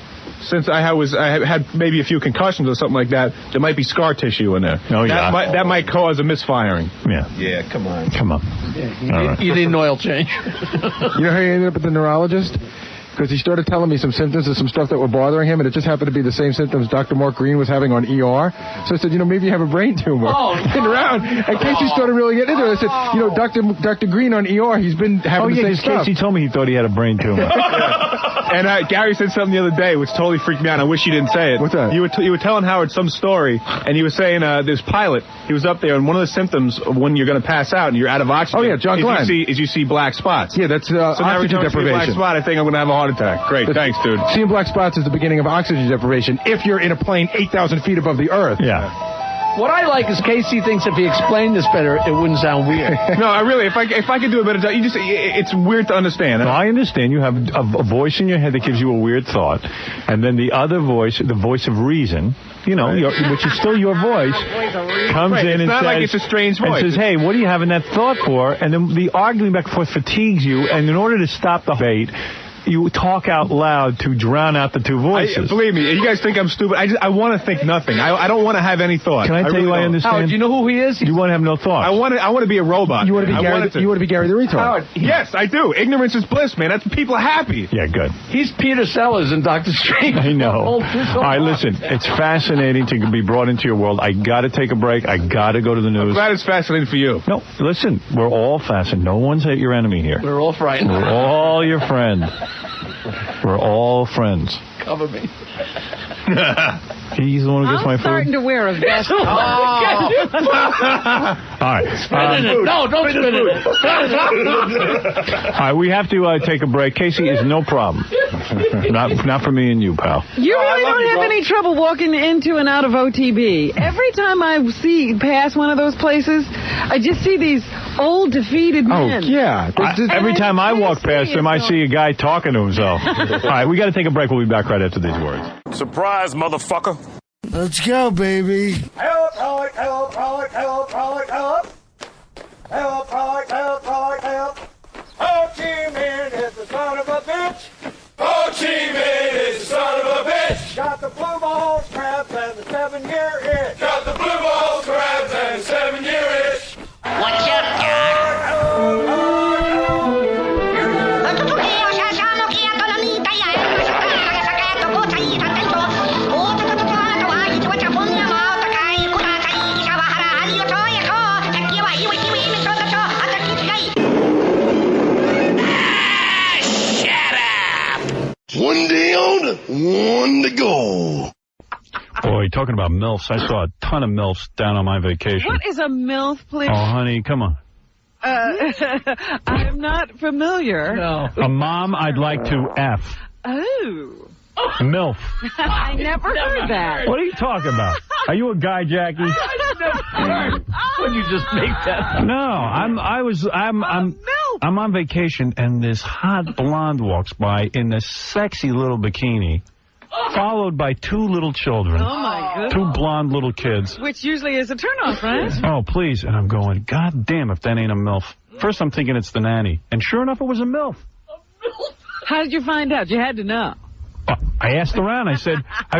since I had maybe a few concussions or something like that, there might be scar tissue in there. Oh yeah. That might cause a misfiring. Yeah. Yeah. Come on. Yeah, you need an oil change. You know how you ended up at the neurologist? Because he started telling me some symptoms of some stuff that were bothering him, and it just happened to be the same symptoms Dr. Mark Green was having on ER. So I said, maybe you have a brain tumor. And around. And Casey started really getting into it. I said, Dr. Green on ER, he's been having the same stuff. Casey told me he thought he had a brain tumor. And Gary said something the other day which totally freaked me out. I wish you didn't say it. What's that? You were telling Howard some story, and he was saying this pilot, he was up there, and one of the symptoms of when you're going to pass out and you're out of oxygen. Oh, yeah, John Glenn. You see black spots. Yeah, that's so oxygen deprivation. Black spot, I think I'm going to have a heart attack. Great. Thanks, dude. Seeing black spots is the beginning of oxygen deprivation if you're in a plane 8,000 feet above the earth. Yeah. What I like is KC thinks if he explained this better, it wouldn't sound weird. No, I really, if I could do a better job, it's weird to understand. No, I understand. You have a voice in your head that gives you a weird thought, and then the other voice, the voice of reason, which is still your voice, comes in and not says, like it's a strange voice. and says, hey, what are you having that thought for? And then the arguing back and forth fatigues you, and in order to stop the debate, you talk out loud to drown out the two voices. Believe me, you guys think I'm stupid. I want to think nothing. I don't want to have any thought. Can I tell you I understand? Howard, do you know who he is? You want to have no thought. I want to be a robot. You want to be Gary the retard. Howard, Yes, I do. Ignorance is bliss, man. That's people are happy. Yeah, good. he's Peter Sellers in Doctor Strange. I know. All right, listen. It's fascinating to be brought into your world. I got to take a break. I got to go to the news. I'm glad it's fascinating for you. No, listen. We're all fascinated. No one's your enemy here. We're all frightened. We're all your friends. We're all friends. Cover me. He's the one who gets my I'm food. starting to wear a vest. All right. No, don't spin it. All right, we have to take a break. Casey is no problem. Not for me and you, pal. You really don't have any trouble walking into and out of OTB. Every time I pass one of those places, I just see these old, defeated men. Oh, yeah. Every time I walk past him, I see a guy talking to himself. All right, we got to take a break. We'll be back right after these words. Surprise, motherfucker. Let's go, baby. Help, help, help, help, help, help, help. Help, help, help, help, help. Ho Chi Minh is the son of a bitch. Ho Chi Minh is the son of a bitch. Got the blue balls, crabs, and the 7-year itch. Got the blue balls, crabs, and the 7-year itch. What's up, Doc? One day on, one to go. Boy, talking about MILFs, I saw a ton of MILFs down on my vacation. What is a MILF, please? Oh, honey, come on. I'm not familiar. No. A mom I'd like to F. Oh. MILF. I never heard that. What are you talking about? Are you a guy, Jackie? When you just make that. No, I'm on vacation, and this hot blonde walks by in this sexy little bikini, followed by two little children. Oh, my goodness. Two blonde little kids. Which usually is a turnoff, right? Oh, please. And I'm going, God damn, if that ain't a MILF. First, I'm thinking it's the nanny. And sure enough, it was a MILF. How did you find out? You had to know. I asked around. I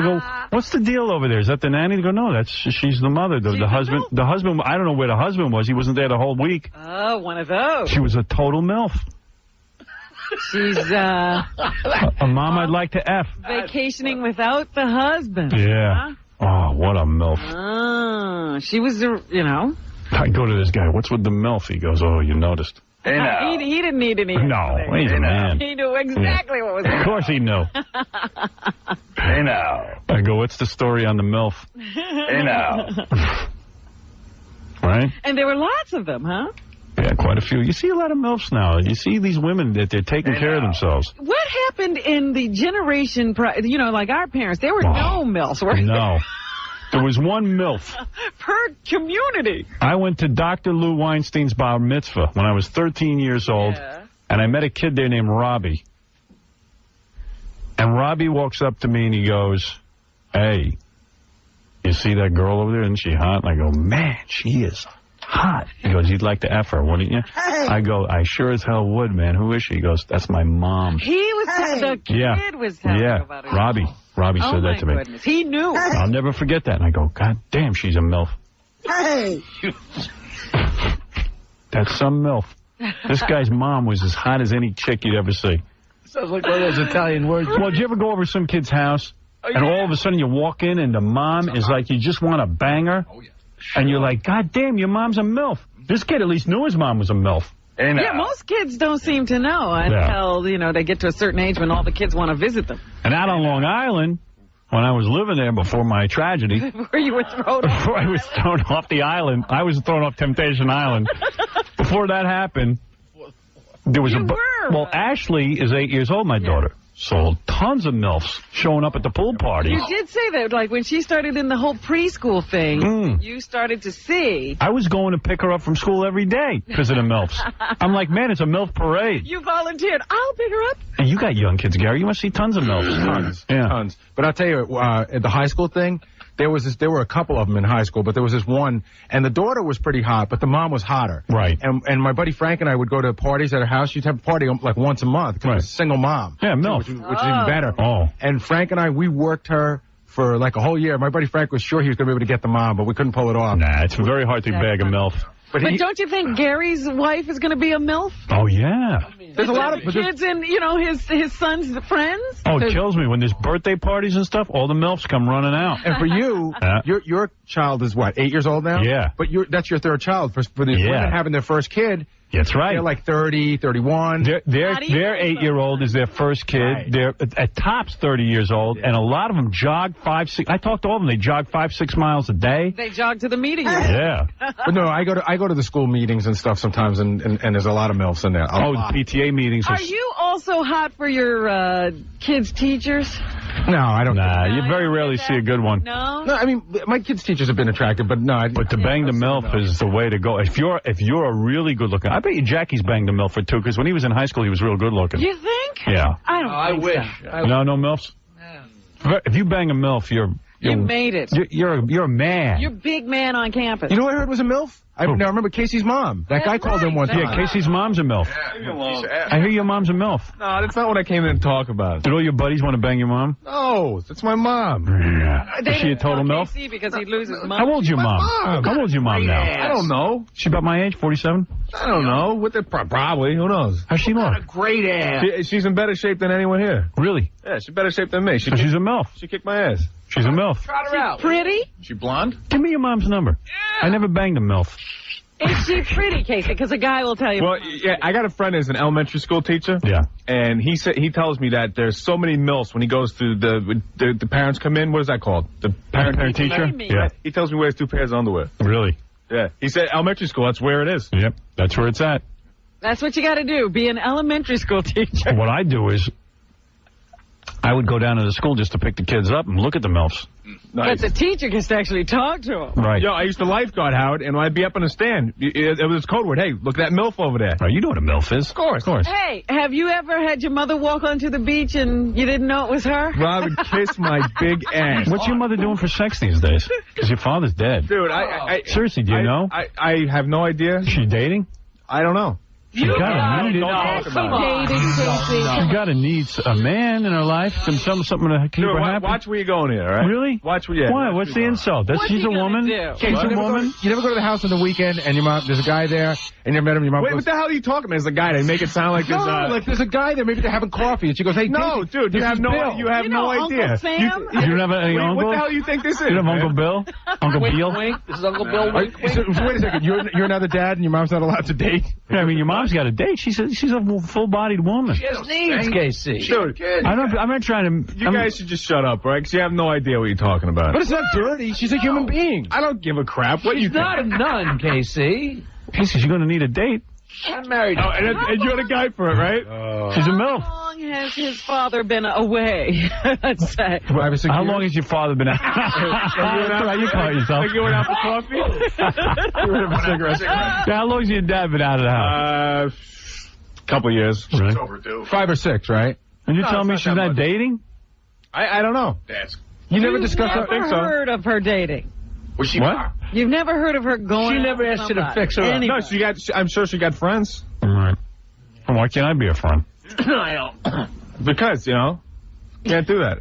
go, what's the deal over there? Is that the nanny? They go, no, she's the mother. The husband, I don't know where the husband was. He wasn't there the whole week. Oh, one of those. She was a total MILF. She's, a mom I'd like to F. vacationing without the husband. Yeah. Huh? Oh, what a MILF. She was, I go to this guy, what's with the MILF? He goes, oh, you noticed. Hey, he didn't need any. No, he's a man. He knew exactly what was going on. Of course he knew. Hey now. I go, what's the story on the MILF? Hey now. Right? And there were lots of them, huh? Yeah, quite a few. You see a lot of MILFs now. You see these women that they're taking care of themselves. What happened in the generation, like our parents? There were no MILFs, were there? No. There was one MILF. Per community. I went to Dr. Lou Weinstein's bar mitzvah when I was 13 years old, and I met a kid there named Robbie. And Robbie walks up to me and he goes, hey, you see that girl over there? Isn't she hot? And I go, man, she is hot. He goes, you'd like to F her, wouldn't you? Hey. I go, I sure as hell would, man. Who is she? He goes, that's my mom. He was the kid was telling about it. Robbie said that to me. Goodness. He knew. I'll never forget that. And I go, God damn, she's a MILF. Hey! That's some MILF. This guy's mom was as hot as any chick you'd ever see. Sounds like one of those Italian words. Well, did you ever go over some kid's house, and all of a sudden you walk in, and the mom is like, you just want to bang her? Oh, yeah. Sure. And you're like, God damn, your mom's a MILF. This kid at least knew his mom was a MILF. Yeah, most kids don't seem to know until, they get to a certain age when all the kids want to visit them. And out on Long Island, when I was living there before my tragedy. Before you were thrown off. Before I was thrown off the island. I was thrown off Temptation Island. Before that happened, there was Well, Ashley is 8 years old, my daughter. saw tons of MILFs showing up at the pool parties. You did say that, like, when she started in the whole preschool thing, you started to see. I was going to pick her up from school every day because of the MILFs. I'm like, man, it's a MILF parade. You volunteered. I'll pick her up. And you got young kids, Gary. You must see tons of MILFs. Tons. But I'll tell you, at the high school thing, there were a couple of them in high school, but there was this one, and the daughter was pretty hot, but the mom was hotter. Right. And my buddy Frank and I would go to parties at her house. She'd have a party like once a month because it was a single mom. Yeah, MILF. Which is even better. Oh. And Frank and I, we worked her for like a whole year. My buddy Frank was sure he was going to be able to get the mom, but we couldn't pull it off. Nah, it's very hard to bag a MILF. But don't you think Gary's wife is going to be a MILF? Oh, yeah. There's a lot of kids and, you know, his son's friends. Oh, it kills me. When there's birthday parties and stuff, all the MILFs come running out. And for you, your child is what, 8 years old now? Yeah. But that's your third child. For the women having their first kid, that's right. They're like 30, 31. Their 8-year-old is their first kid. Right. They're at tops 30 years old, and a lot of them jog 5-6. I talked to all of them. They jog 5-6 miles a day. They jog to the meeting. Yeah. But no, I go to the school meetings and stuff sometimes, and there's a lot of MILFs in there. PTA meetings. Are you also hot for your kids' teachers? No, I don't. Nah, you very rarely see a good one. No? No, I mean, my kids' teachers have been attractive, but no. But to bang the MILF is the way to go. If you're a really good looking, I bet you Jackie's banged a MILF for two, because when he was in high school, he was real good looking. You think? Yeah. I wish. No MILFs? If you bang a MILF, you made it. You're a man. You're big man on campus. You know what I heard was a MILF? I remember KC's mom. That guy called in one time. Yeah, KC's mom's a MILF. I hear your mom's a MILF. No, that's not what I came in to talk about. Did all your buddies want to bang your mom? No, that's my mom. Yeah. Is she a total MILF? KC because he'd lose his mom. How old's your mom? How old's your mom now? I don't know. She about my age, 47? I don't know. Probably. Who knows? How's she look? A great ass. She's in better shape than anyone here. Really? Yeah, she's in better shape than me. She's a MILF. She kicked my ass. She's a MILF. Trot her out. Pretty? She blonde? Give me your mom's number. I never banged a MILF. Is she pretty, Casey? Because a guy will tell you. Well, yeah, I got a friend who's an elementary school teacher. Yeah. And he tells me that there's so many MILFs when he goes to the parents come in. What is that called? The parent teacher? Yeah. He tells me he wears 2 pairs of underwear. Really? Yeah. He said elementary school, that's where it is. Yep. That's where it's at. That's what you got to do. Be an elementary school teacher. What I do is I would go down to the school just to pick the kids up and look at the MILFs. Nice. But the teacher gets to actually talk to them. Right. Yo, I used to lifeguard, Howard, and I'd be up on the stand. It was code word. Hey, look at that MILF over there. Oh, you know what a MILF is. Of course. Hey, have you ever had your mother walk onto the beach and you didn't know it was her? Robin, kiss my big ass. What's your mother doing for sex these days? Because your father's dead. Dude, seriously, do you know? I have no idea. Is she dating? I don't know. You gotta need it. Don't talk about it. She gotta need a man in her life, something to keep her happy. Watch where you're going here, all right? Really? Watch where. Yeah. Why? What's the insult? She's a woman. She's a woman. You never go to the house on the weekend, and your mom. There's a guy there, and you met him. Your mom. Wait, goes, what the hell are you talking about? There's a guy. They make it sound like there's like there's a guy there. Maybe they're having coffee, and she goes, "Hey, no, Casey, dude, you have no idea. Uncle Sam? You don't have any uncle? What the hell do you think this is? You don't have Uncle Bill? Uncle Beal? This is Uncle Bill. Wait a second. You're another dad, and your mom's not allowed to date. Yeah, I mean, your mom's got a date. She's a full-bodied woman. She has needs, Casey. Dude, I'm not trying to... You guys should just shut up, right? Because you have no idea what you're talking about. But it's not dirty. She's a human being. I don't give a crap. What do you think? She's not a nun, Casey. Casey, you're going to need a date. I'm married. Oh, and you're the guy for it, right? She's a MILF. How long has his father been away? Let's say. How long has your father been out? You call yourself. You went out for coffee? You went out for cigarettes. How long has your dad been out of the house? Couple years. Really? It's overdue. 5 or 6, right? And you're telling me she's not dating? I don't know. You never discussed that? You've never heard of her dating. Was she what? You've never heard of her going. She never asked you to fix her up. No, I'm sure she got friends. All right. Well, why can't I be a friend? Because, can't do that.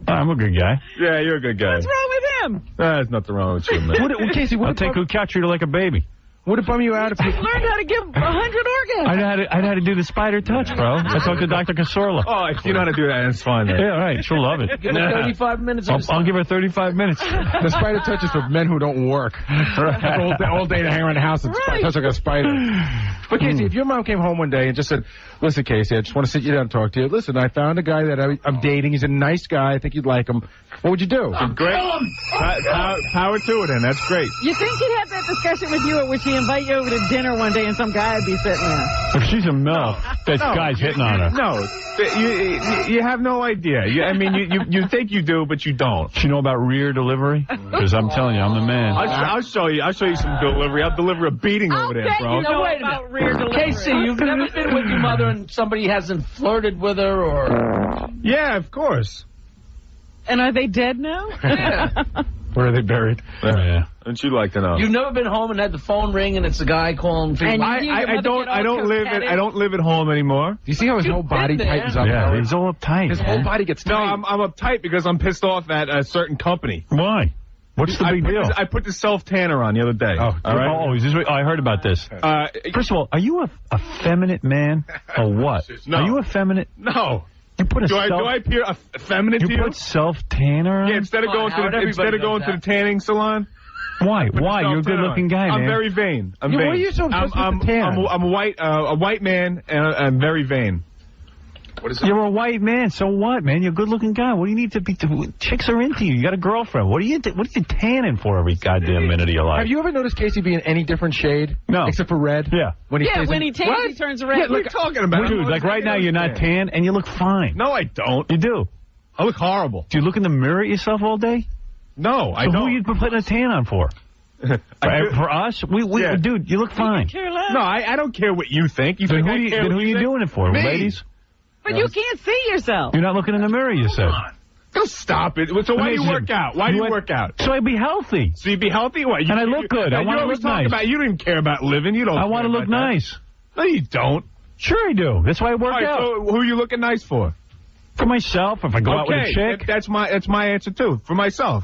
I'm a good guy. Yeah, you're a good guy. What's wrong with him? There's nothing wrong with you, man. Casey, I'll take who catch you like a baby. Would it bum you out if you learned how to give 100 orgasms? I know how to do the spider touch, bro. I talked to Dr. Casorla. Oh, if you know how to do that, it's fine. Then. Yeah, right. She'll love it. Give her 35 minutes. I'll give her 35 minutes. The spider touch is for men who don't work. All day to hang around the house and touch like a spider. But Casey, if your mom came home one day and just said, listen, Casey, I just want to sit you down and talk to you. Listen, I found a guy that I'm dating. He's a nice guy. I think you'd like him. What would you do? Great. Power to it, and that's great. You think he'd have that discussion with you, or would she invite you over to dinner one day and some guy would be sitting there? If she's a MILF, that guy's hitting on her. No, you have no idea. You think you do, but you don't. Do you know about rear delivery? Because I'm telling you, I'm the man. I'll show you. I'll show you some delivery. I'll deliver a beating over there, bro. No, wait a minute. Casey, you've never been with your mother and somebody hasn't flirted with her, or? Yeah, of course. And are they dead now? Where are they buried? Yeah. And she'd like to know. You've never been home and had the phone ring and it's a guy calling for you. I don't live at home anymore. Do you see how his whole body tightens up? Yeah, he's all uptight. His whole body gets tight. No, I'm uptight because I'm pissed off at a certain company. Why? What's the big deal? I put the self-tanner on the other day. Oh, all right. Oh, is this what, I heard about this. First of all, are you a effeminate man or what? No. Are you effeminate? No. You put do I appear effeminate to you? You put self-tanner on? Yeah, instead of going to the tanning salon. Why? Why? You're a good-looking guy, man. I'm very vain. I'm vain. What are you so obsessed with the tan? I'm a white man, and I'm very vain. What is that? You're a white man, so what, man? You're a good-looking guy. What do you need to be? Chicks are into you. You got a girlfriend. What are you tanning for every goddamn minute of your life? Have you ever noticed Casey being any different shade? No. Except for red? Yeah. When he tans, he turns red. Yeah, what are you talking about? Dude, like right now, you're not tan, and you look fine. No, I don't. You do. I look horrible. Do you look in the mirror at yourself all day? No, I don't. So who are you putting a tan on for? For us? Yeah. Dude, you look fine. No, I don't care what you think. Then who are you doing it for, Me. ladies? But you can't see yourself. You're not looking in the mirror, you said. Don't stop it. So why do you work out? Why do you work out? So I'd be healthy. So you'd be healthy? What? And I look good. I want to look nice. You don't even care about living. You don't. I want to look nice. No, you don't. Sure I do. That's why I work out. So who are you looking nice for? For myself. If I go out with a chick. That's my answer too. For myself.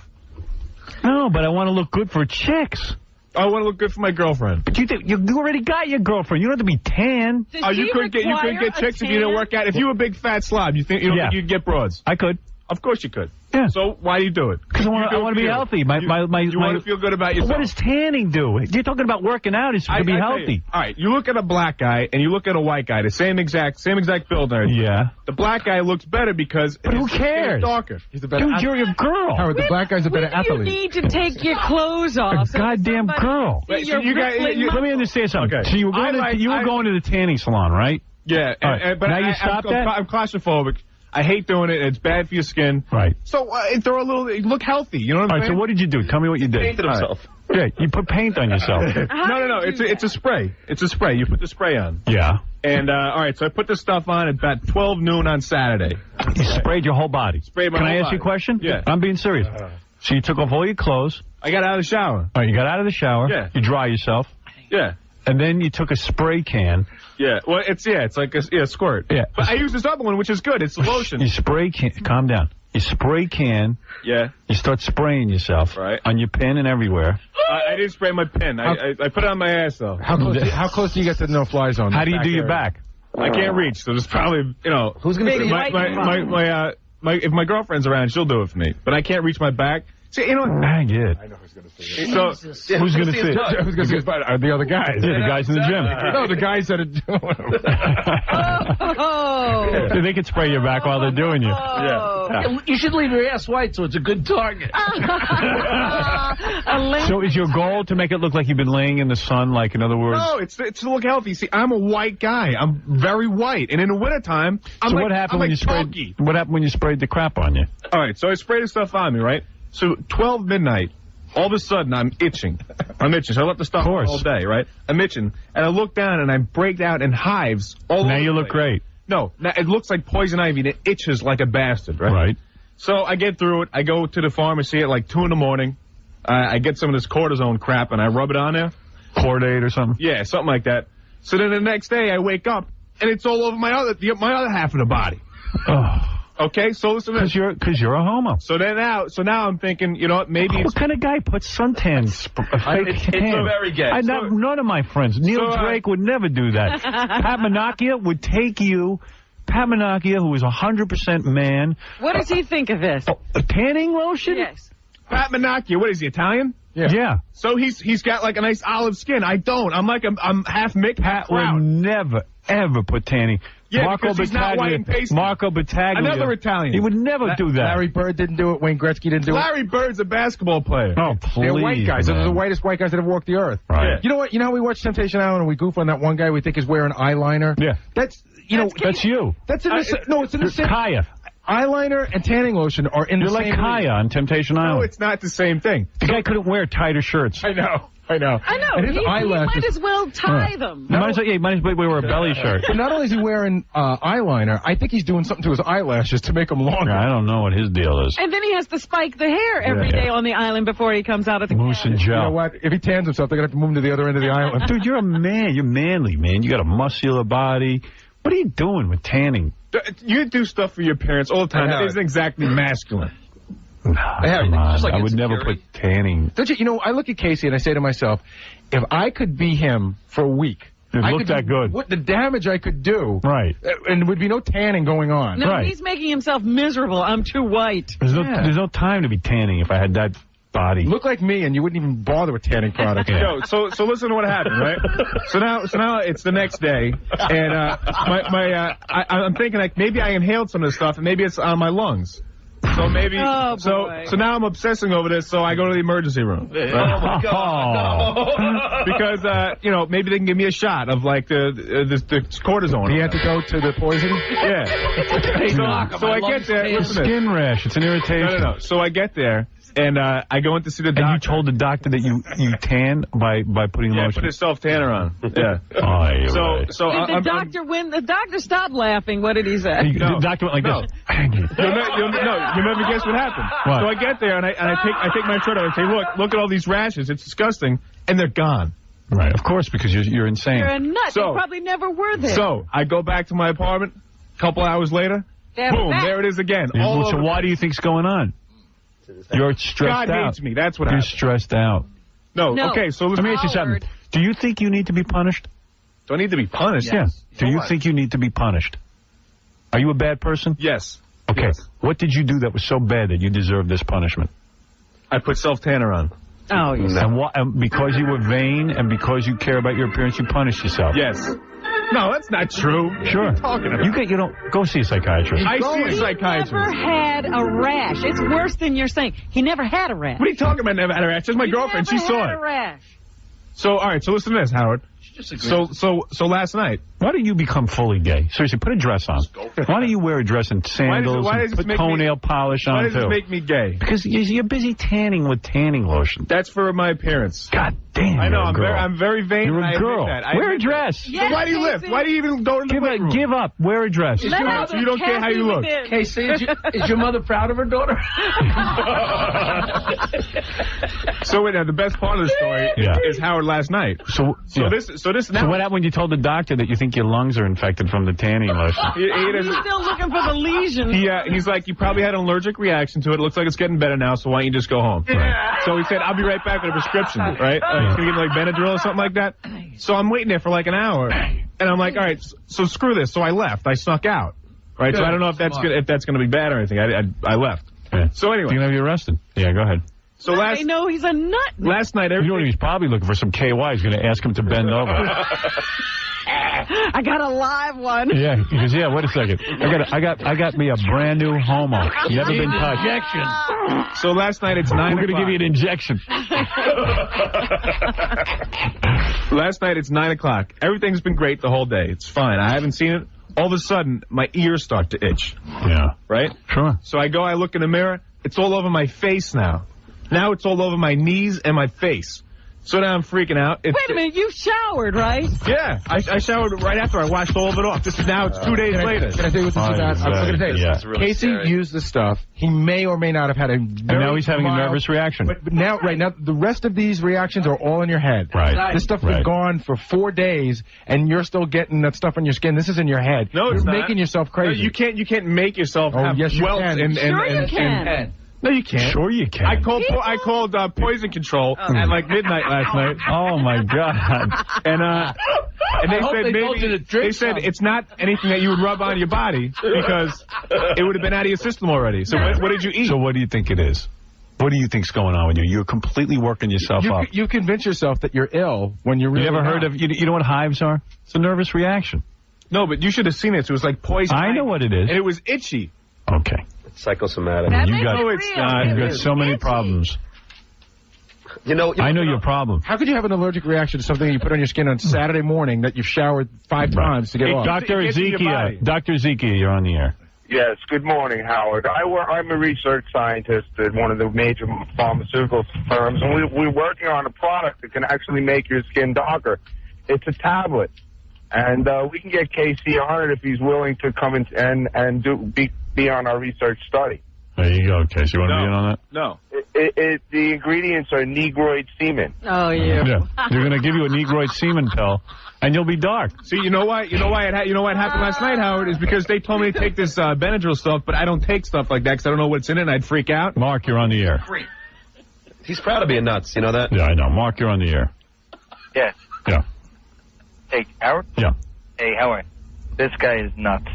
No, but I want to look good for chicks. I want to look good for my girlfriend. But you already got your girlfriend. You don't have to be tan. You couldn't get chicks if you didn't work out. If you were a big fat slob, you don't think you'd get broads? I could. Of course you could. Yeah. So why do you do it? Because I want to be healthy. You want to feel good about yourself. What does tanning do? You're talking about working out. It's to be healthy. All right. You look at a black guy and you look at a white guy, the same exact build. Yeah. The black guy looks better because who cares? Darker. He's the better. Dude, you're a girl. Howard, the black guy's a better athlete. You need to take your clothes off. A goddamn girl. Let me understand something. Okay. So you were going to the tanning salon, right? Yeah. Right. But now you stopped that? I'm claustrophobic. I hate doing it. It's bad for your skin. Right. So throw a little. Look healthy. You know what I'm saying? So what did you do? Tell me what you did. Painted himself. Yeah, you put paint on yourself. No. It's a spray. It's a spray. You put the spray on. Yeah. And all right. So I put this stuff on at about 12 noon on Saturday. You sprayed your whole body. Sprayed my whole body. Can I ask you a question? Yeah. I'm being serious. So you took off all your clothes. I got out of the shower. Oh, you got out of the shower. Yeah. You dry yourself. Yeah. And then you took a spray can. Yeah, well, it's like a squirt. Yeah. But I use this other one, which is good. It's lotion. You spray can. Calm down. You spray can. Yeah. You start spraying yourself. Right. On your pin and everywhere. I didn't spray my pin. I put it on my ass, though. How close do you get to the no-fly zone? How do you do your back? I can't reach, so there's probably, Who's going to do it? If my girlfriend's around, she'll do it for me. But I can't reach my back. See, you know what? I get. I know who's going to see it. So, who's going to see it? Who's going to see it? The other guys. Yeah, the guys in the gym. No, the guys that are doing it. They can spray your back while they're doing you. Yeah. You should leave your ass white so it's a good target. So is your goal to make it look like you've been laying in the sun, like, in other words? No, it's to look healthy. See, I'm a white guy. I'm very white. And in the wintertime, what happened when you sprayed the crap on you? All right, so I sprayed the stuff on me, right? So 12 midnight, all of a sudden I'm itching. So I let the stuff on all day, right? I'm itching. And I look down and I break out in hives all over. Now you look great. No, now it looks like poison ivy and it itches like a bastard, right? Right. So I get through it. I go to the pharmacy at like 2 in the morning. I get some of this cortisone crap and I rub it on there. Cordate or something? Yeah, something like that. So then the next day I wake up and it's all over my other half of the body. Oh. Okay, so listen to this. Because you're a homo. So now I'm thinking, you know what, maybe what kind of guy puts suntan, it's very gay. None of my friends. Neil Drake would never do that. Pat Menachia would take you. Pat Menachia, who is 100% man. What does he think of this? A tanning lotion? Yes. Pat Menachia, what is he, Italian? Yeah. So he's got like a nice olive skin. I don't. I'm half Mick, half Pat would Proud. never, ever put tanning. Yeah, because he's not white and pasty. Marco Battaglia. Another Italian. He would never do that. Larry Bird didn't do it. Wayne Gretzky didn't do it. Larry Bird's a basketball player. Oh, please. They're white guys. Man. They're the whitest white guys that ever walked the earth. Right. You know what? You know how we watch Temptation Island and we goof on that one guy we think is wearing eyeliner? Yeah. That's you. That's in the no, it's in the same. Kaya. Eyeliner and tanning lotion are in You're the same. You're like Kaya on Temptation Island. No, it's not the same thing. The guy couldn't wear tighter shirts. I know. I know. And his He eyelashes. might as well tie them. You might as well wear a belly shirt. But not only is he wearing eyeliner, I think he's doing something to his eyelashes to make them longer. I don't know what his deal is. And then he has to spike the hair every day on the island before he comes out of the Mousse and gel. You know what? If he tans himself, they're going to have to move him to the other end of the island. Dude, you're a man. You're manly, man. You got a muscular body. What are you doing with tanning? You do stuff for your parents all the time. It isn't exactly masculine. Come on. I would never put tanning. Don't you? You know, I look at Casey and I say to myself, if I could be him for a week, it looked that good. What the damage I could do, right? And there would be no tanning going on. No, he's making himself miserable. I'm too white. There's no time to be tanning if I had that body. Look like me, and you wouldn't even bother with tanning products. Yo, so listen to what happened, right? So now it's the next day, and I'm thinking like maybe I inhaled some of this stuff, and maybe it's on my lungs. So maybe, so now I'm obsessing over this, so I go to the emergency room. Right? Oh, my God. Because, maybe they can give me a shot of, like, the cortisone. You have to go to the poison? Yeah. So I get there. It's a skin rash. It's an irritation. No. So I get there, and I go in to see the doctor. And you told the doctor that you tan by putting lotion? Yeah, put a self-tanner on. Yeah. Did the doctor stopped laughing? What did he say? The doctor went like this. You'll never guess what happened. What? So I get there and I take my shirt off and say, look at all these rashes. It's disgusting, and they're gone. Right, of course, because you're insane. You're a nut. They probably never were there. So I go back to my apartment. A couple hours later, boom, there it is again. So why do you think's going on? You're stressed God out. hates me. That's what You're happened. stressed out. No. Okay, so let me ask you something. Do you think you need to be punished? Do I need to be punished? Yes. Do you think you need to be punished? Are you a bad person? Yes. Okay. Yes. What did you do that was so bad that you deserve this punishment? I put self-tanner on. Oh, yes. And because you were vain and because you care about your appearance, you punished yourself. Yes. No, that's not true. Sure. What are you talking about? You don't go see a psychiatrist. I see a psychiatrist. He never had a rash. It's worse than you're saying. He never had a rash. What are you talking about? Never had a rash. That's my girlfriend. She saw had it. a rash. So all right. So listen to this, Howard. So last night. Why don't you become fully gay? Seriously, put a dress on. Why don't you wear a dress and sandals and put toenail polish on, Why does too? it make me gay? Because you're busy tanning with tanning lotion. That's for my appearance. God damn, I know. you're a girl. I'm very vain. You're and I a admit girl. that. Wear a dress. So why do you lift? Why do you even go to the weight room? Give up. Wear a dress. So you don't care how you look. KC, is your mother proud of her daughter? So wait, now the best part of the story is Howard last night. So what happened when you told the doctor that you think your lungs are infected from the tanning lotion? He's still looking for the lesion. He's like, you probably had an allergic reaction to it. It looks like it's getting better now, so why don't you just go home? Right. So he said, I'll be right back with a prescription, right? Can you get like Benadryl or something like that? So I'm waiting there for like an hour, and I'm like, all right, so screw this. So I left. I snuck out, right? So I don't know if that's gonna be bad or anything. I left. Yeah. So anyway, you're gonna be arrested. Yeah, go ahead. So I know he's a nut. Last night, you know he's probably looking for some KY. He's going to ask him to bend over. I got a live one. Yeah, he goes, yeah, wait a second. I got me a brand new homo. Never been touched. Injection. So last night it's 9 o'clock. We're going to give you an injection. Last night it's 9 o'clock. Everything's been great the whole day. It's fine. I haven't seen it. All of a sudden, my ears start to itch. Yeah. Right? Sure. So I look in the mirror. It's all over my face now. Now it's all over my knees and my face. So now I'm freaking out. Wait a minute, you showered, right? Yeah, I showered right after. I washed all of it off. Now it's 2 days later. Can I tell you what this is about? I'm going to tell you. Yeah. Really Casey used the stuff. He may or may not have had a very And now he's having a nervous reaction. But now, the rest of these reactions are all in your head. Right. This stuff was gone for 4 days, and you're still getting that stuff on your skin. This is in your head. No, it's you're not. making yourself crazy. No, you can't make yourself have yes, you welts can. Sure you can. No, you can't. Sure you can. I called poison control at like midnight last night. Oh my God! And they said it's not anything that you would rub on your body because it would have been out of your system already. So what did you eat? So what do you think it is? What do you think's going on with you? You're completely working yourself up. You convince yourself that you're ill when you're really You ever not. heard of, you know what hives are? It's a nervous reaction. No, but you should have seen it. It was like poison. I know what it is. And it was itchy. Okay. It's psychosomatic. You've got so many problems. You know, I know your problem. How could you have an allergic reaction to something you put on your skin on Saturday morning that you've showered 5 times to get off? Dr. Ezekiel, you're on the air. Yes, good morning, Howard. I'm a research scientist at one of the major pharmaceutical firms, and we're working on a product that can actually make your skin darker. It's a tablet, and we can get KC on it if he's willing to come and be on our research study. There you go, Casey. You want to be in on that? No. The ingredients are negroid semen. Oh, yeah. They're going to give you a negroid semen pill, and you'll be dark. See, you know why? You know what happened last night, Howard? Is because they told me to take this Benadryl stuff, but I don't take stuff like that because I don't know what's in it, and I'd freak out. Mark, you're on the air. He's proud of being nuts. You know that? Yeah, I know. Mark, you're on the air. Yes. Yeah. Hey, Howard? Yeah. Hey, Howard. This guy is nuts.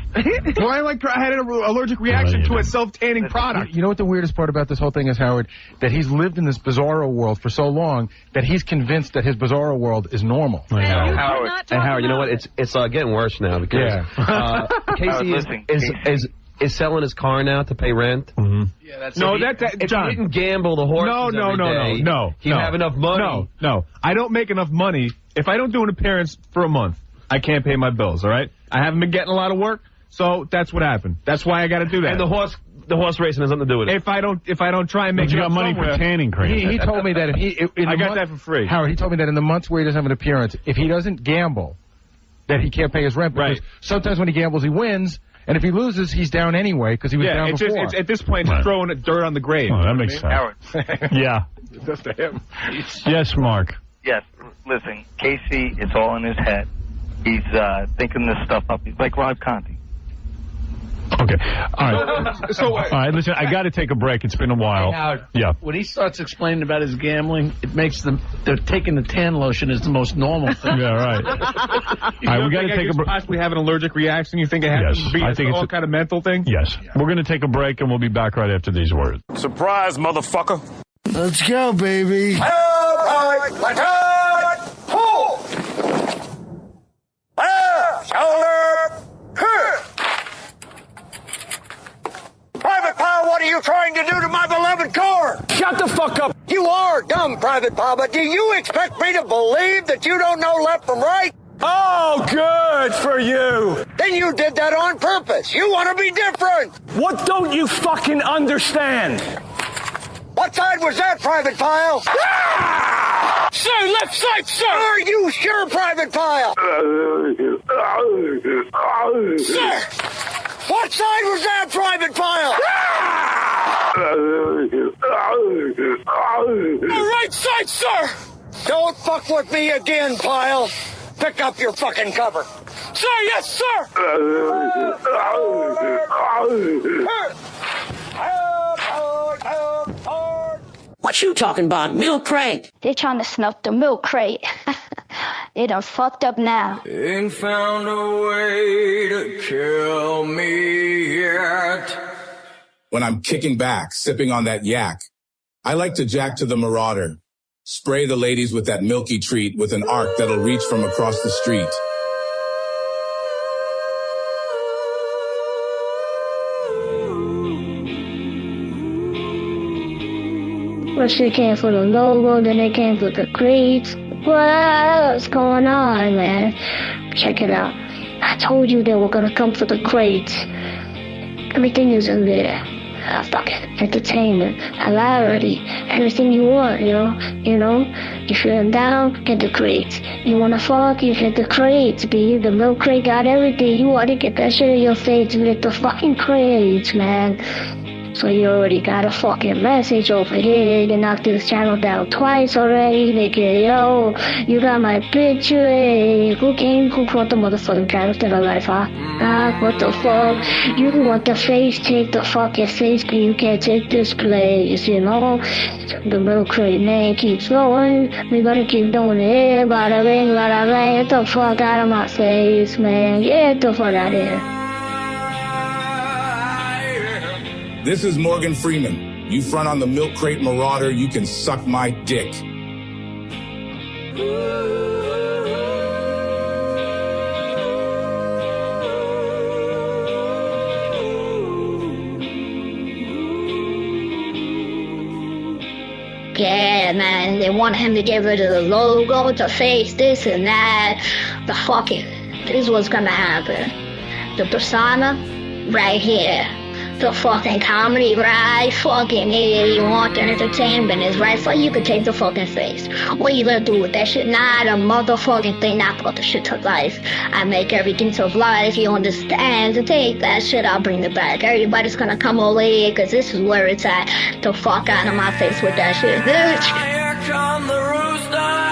Well, I had an allergic reaction to a self-tanning product. You know what the weirdest part about this whole thing is, Howard? That he's lived in this bizarro world for so long that he's convinced that his bizarro world is normal. I know. Howard, you know what? It's getting worse now because Casey is selling his car now to pay rent. Mm-hmm. Yeah, that's if John. he didn't gamble the horses No. He'd have enough money. No. I don't make enough money. If I don't do an appearance for a month, I can't pay my bills, all right? I haven't been getting a lot of work, so that's what happened. That's why I got to do that. And the horse racing has nothing to do with it. If I don't try and make you got money for tanning cream. He told me that I got that for free. Howard, he told me that in the months where he doesn't have an appearance, if he doesn't gamble, that he can't pay his rent. Because sometimes when he gambles, he wins. And if he loses, he's down anyway because he was down before. It's at this point, it's throwing dirt on the grave. Oh, that makes sense. Howard. Yeah. Just to him. Yes, Mark. Yes. Listen, Casey, it's all in his head. He's thinking this stuff up. He's like Rob Conti. Okay. All right. All right, listen, I got to take a break. It's been a while. Hey, Howard, yeah. When he starts explaining about his gambling, it makes they're taking the tan lotion as the most normal thing. Yeah, right. All right, we got to take a break. Possibly have an allergic reaction. You think it has to be all kind of mental thing? Yes. Yeah. We're going to take a break, and we'll be back right after these words. Surprise, motherfucker. Let's go, baby. Pull! Shoulder! Private Pile, what are you trying to do to my beloved car? Shut the fuck up. You are dumb, Private Pile, but do you expect me to believe that you don't know left from right? Oh, good for you. Then you did that on purpose. You want to be different. What don't you fucking understand? What side was that, Private Pile? Ah! Sir, left side, sir. Are you sure, Private Pile? Sir. What side was that, Private Pile? The right side, sir. Don't fuck with me again, Pile. Pick up your fucking cover. Sir, yes, sir. What you talking about, Milk Crate? They're trying to snuff the Milk Crate. They done fucked up now. Ain't found a way to kill me yet. When I'm kicking back, sipping on that yak, I like to jack to the Marauder. Spray the ladies with that milky treat with an arc that'll reach from across the street. First they came for the logo, then they came for the crates. What's going on, man? Check it out. I told you they were gonna come for the crates. Everything is in there. Fucking entertainment, hilarity, everything you want, you know? You feeling down, get the crates. You wanna fuck, you get the crates, B. The Milk Crate got everything. You wanna get that shit in your face, you get the fucking crates, man. So you already got a fucking message over here. They knocked this channel down twice already. They get, yo, you got my picture, eh? Who brought the motherfucking channel to the life, huh? What the fuck? You want the face, take the fucking face, but you can't take this place, you know? The Milk Crate name keeps going. We gotta keep doing it. Bada bing, bada bang. Get the fuck out of my face, man. Get the fuck out of here. This is Morgan Freeman. You front on the Milk Crate Marauder, you can suck my dick. Yeah, man, they want him to get rid of the logo, the face, this and that. The fucking, this is what's gonna happen. The persona, right here. The fucking comedy, right fucking here. You want the entertainment is right, so you can take the fucking face. What you gonna do with that shit? Not a motherfucking thing, not put the shit to life. I make everything to life, you understand? To take that shit, I'll bring it back. Everybody's gonna come over here, cause this is where it's at. The fuck out of my face with that shit, bitch. On the rooster.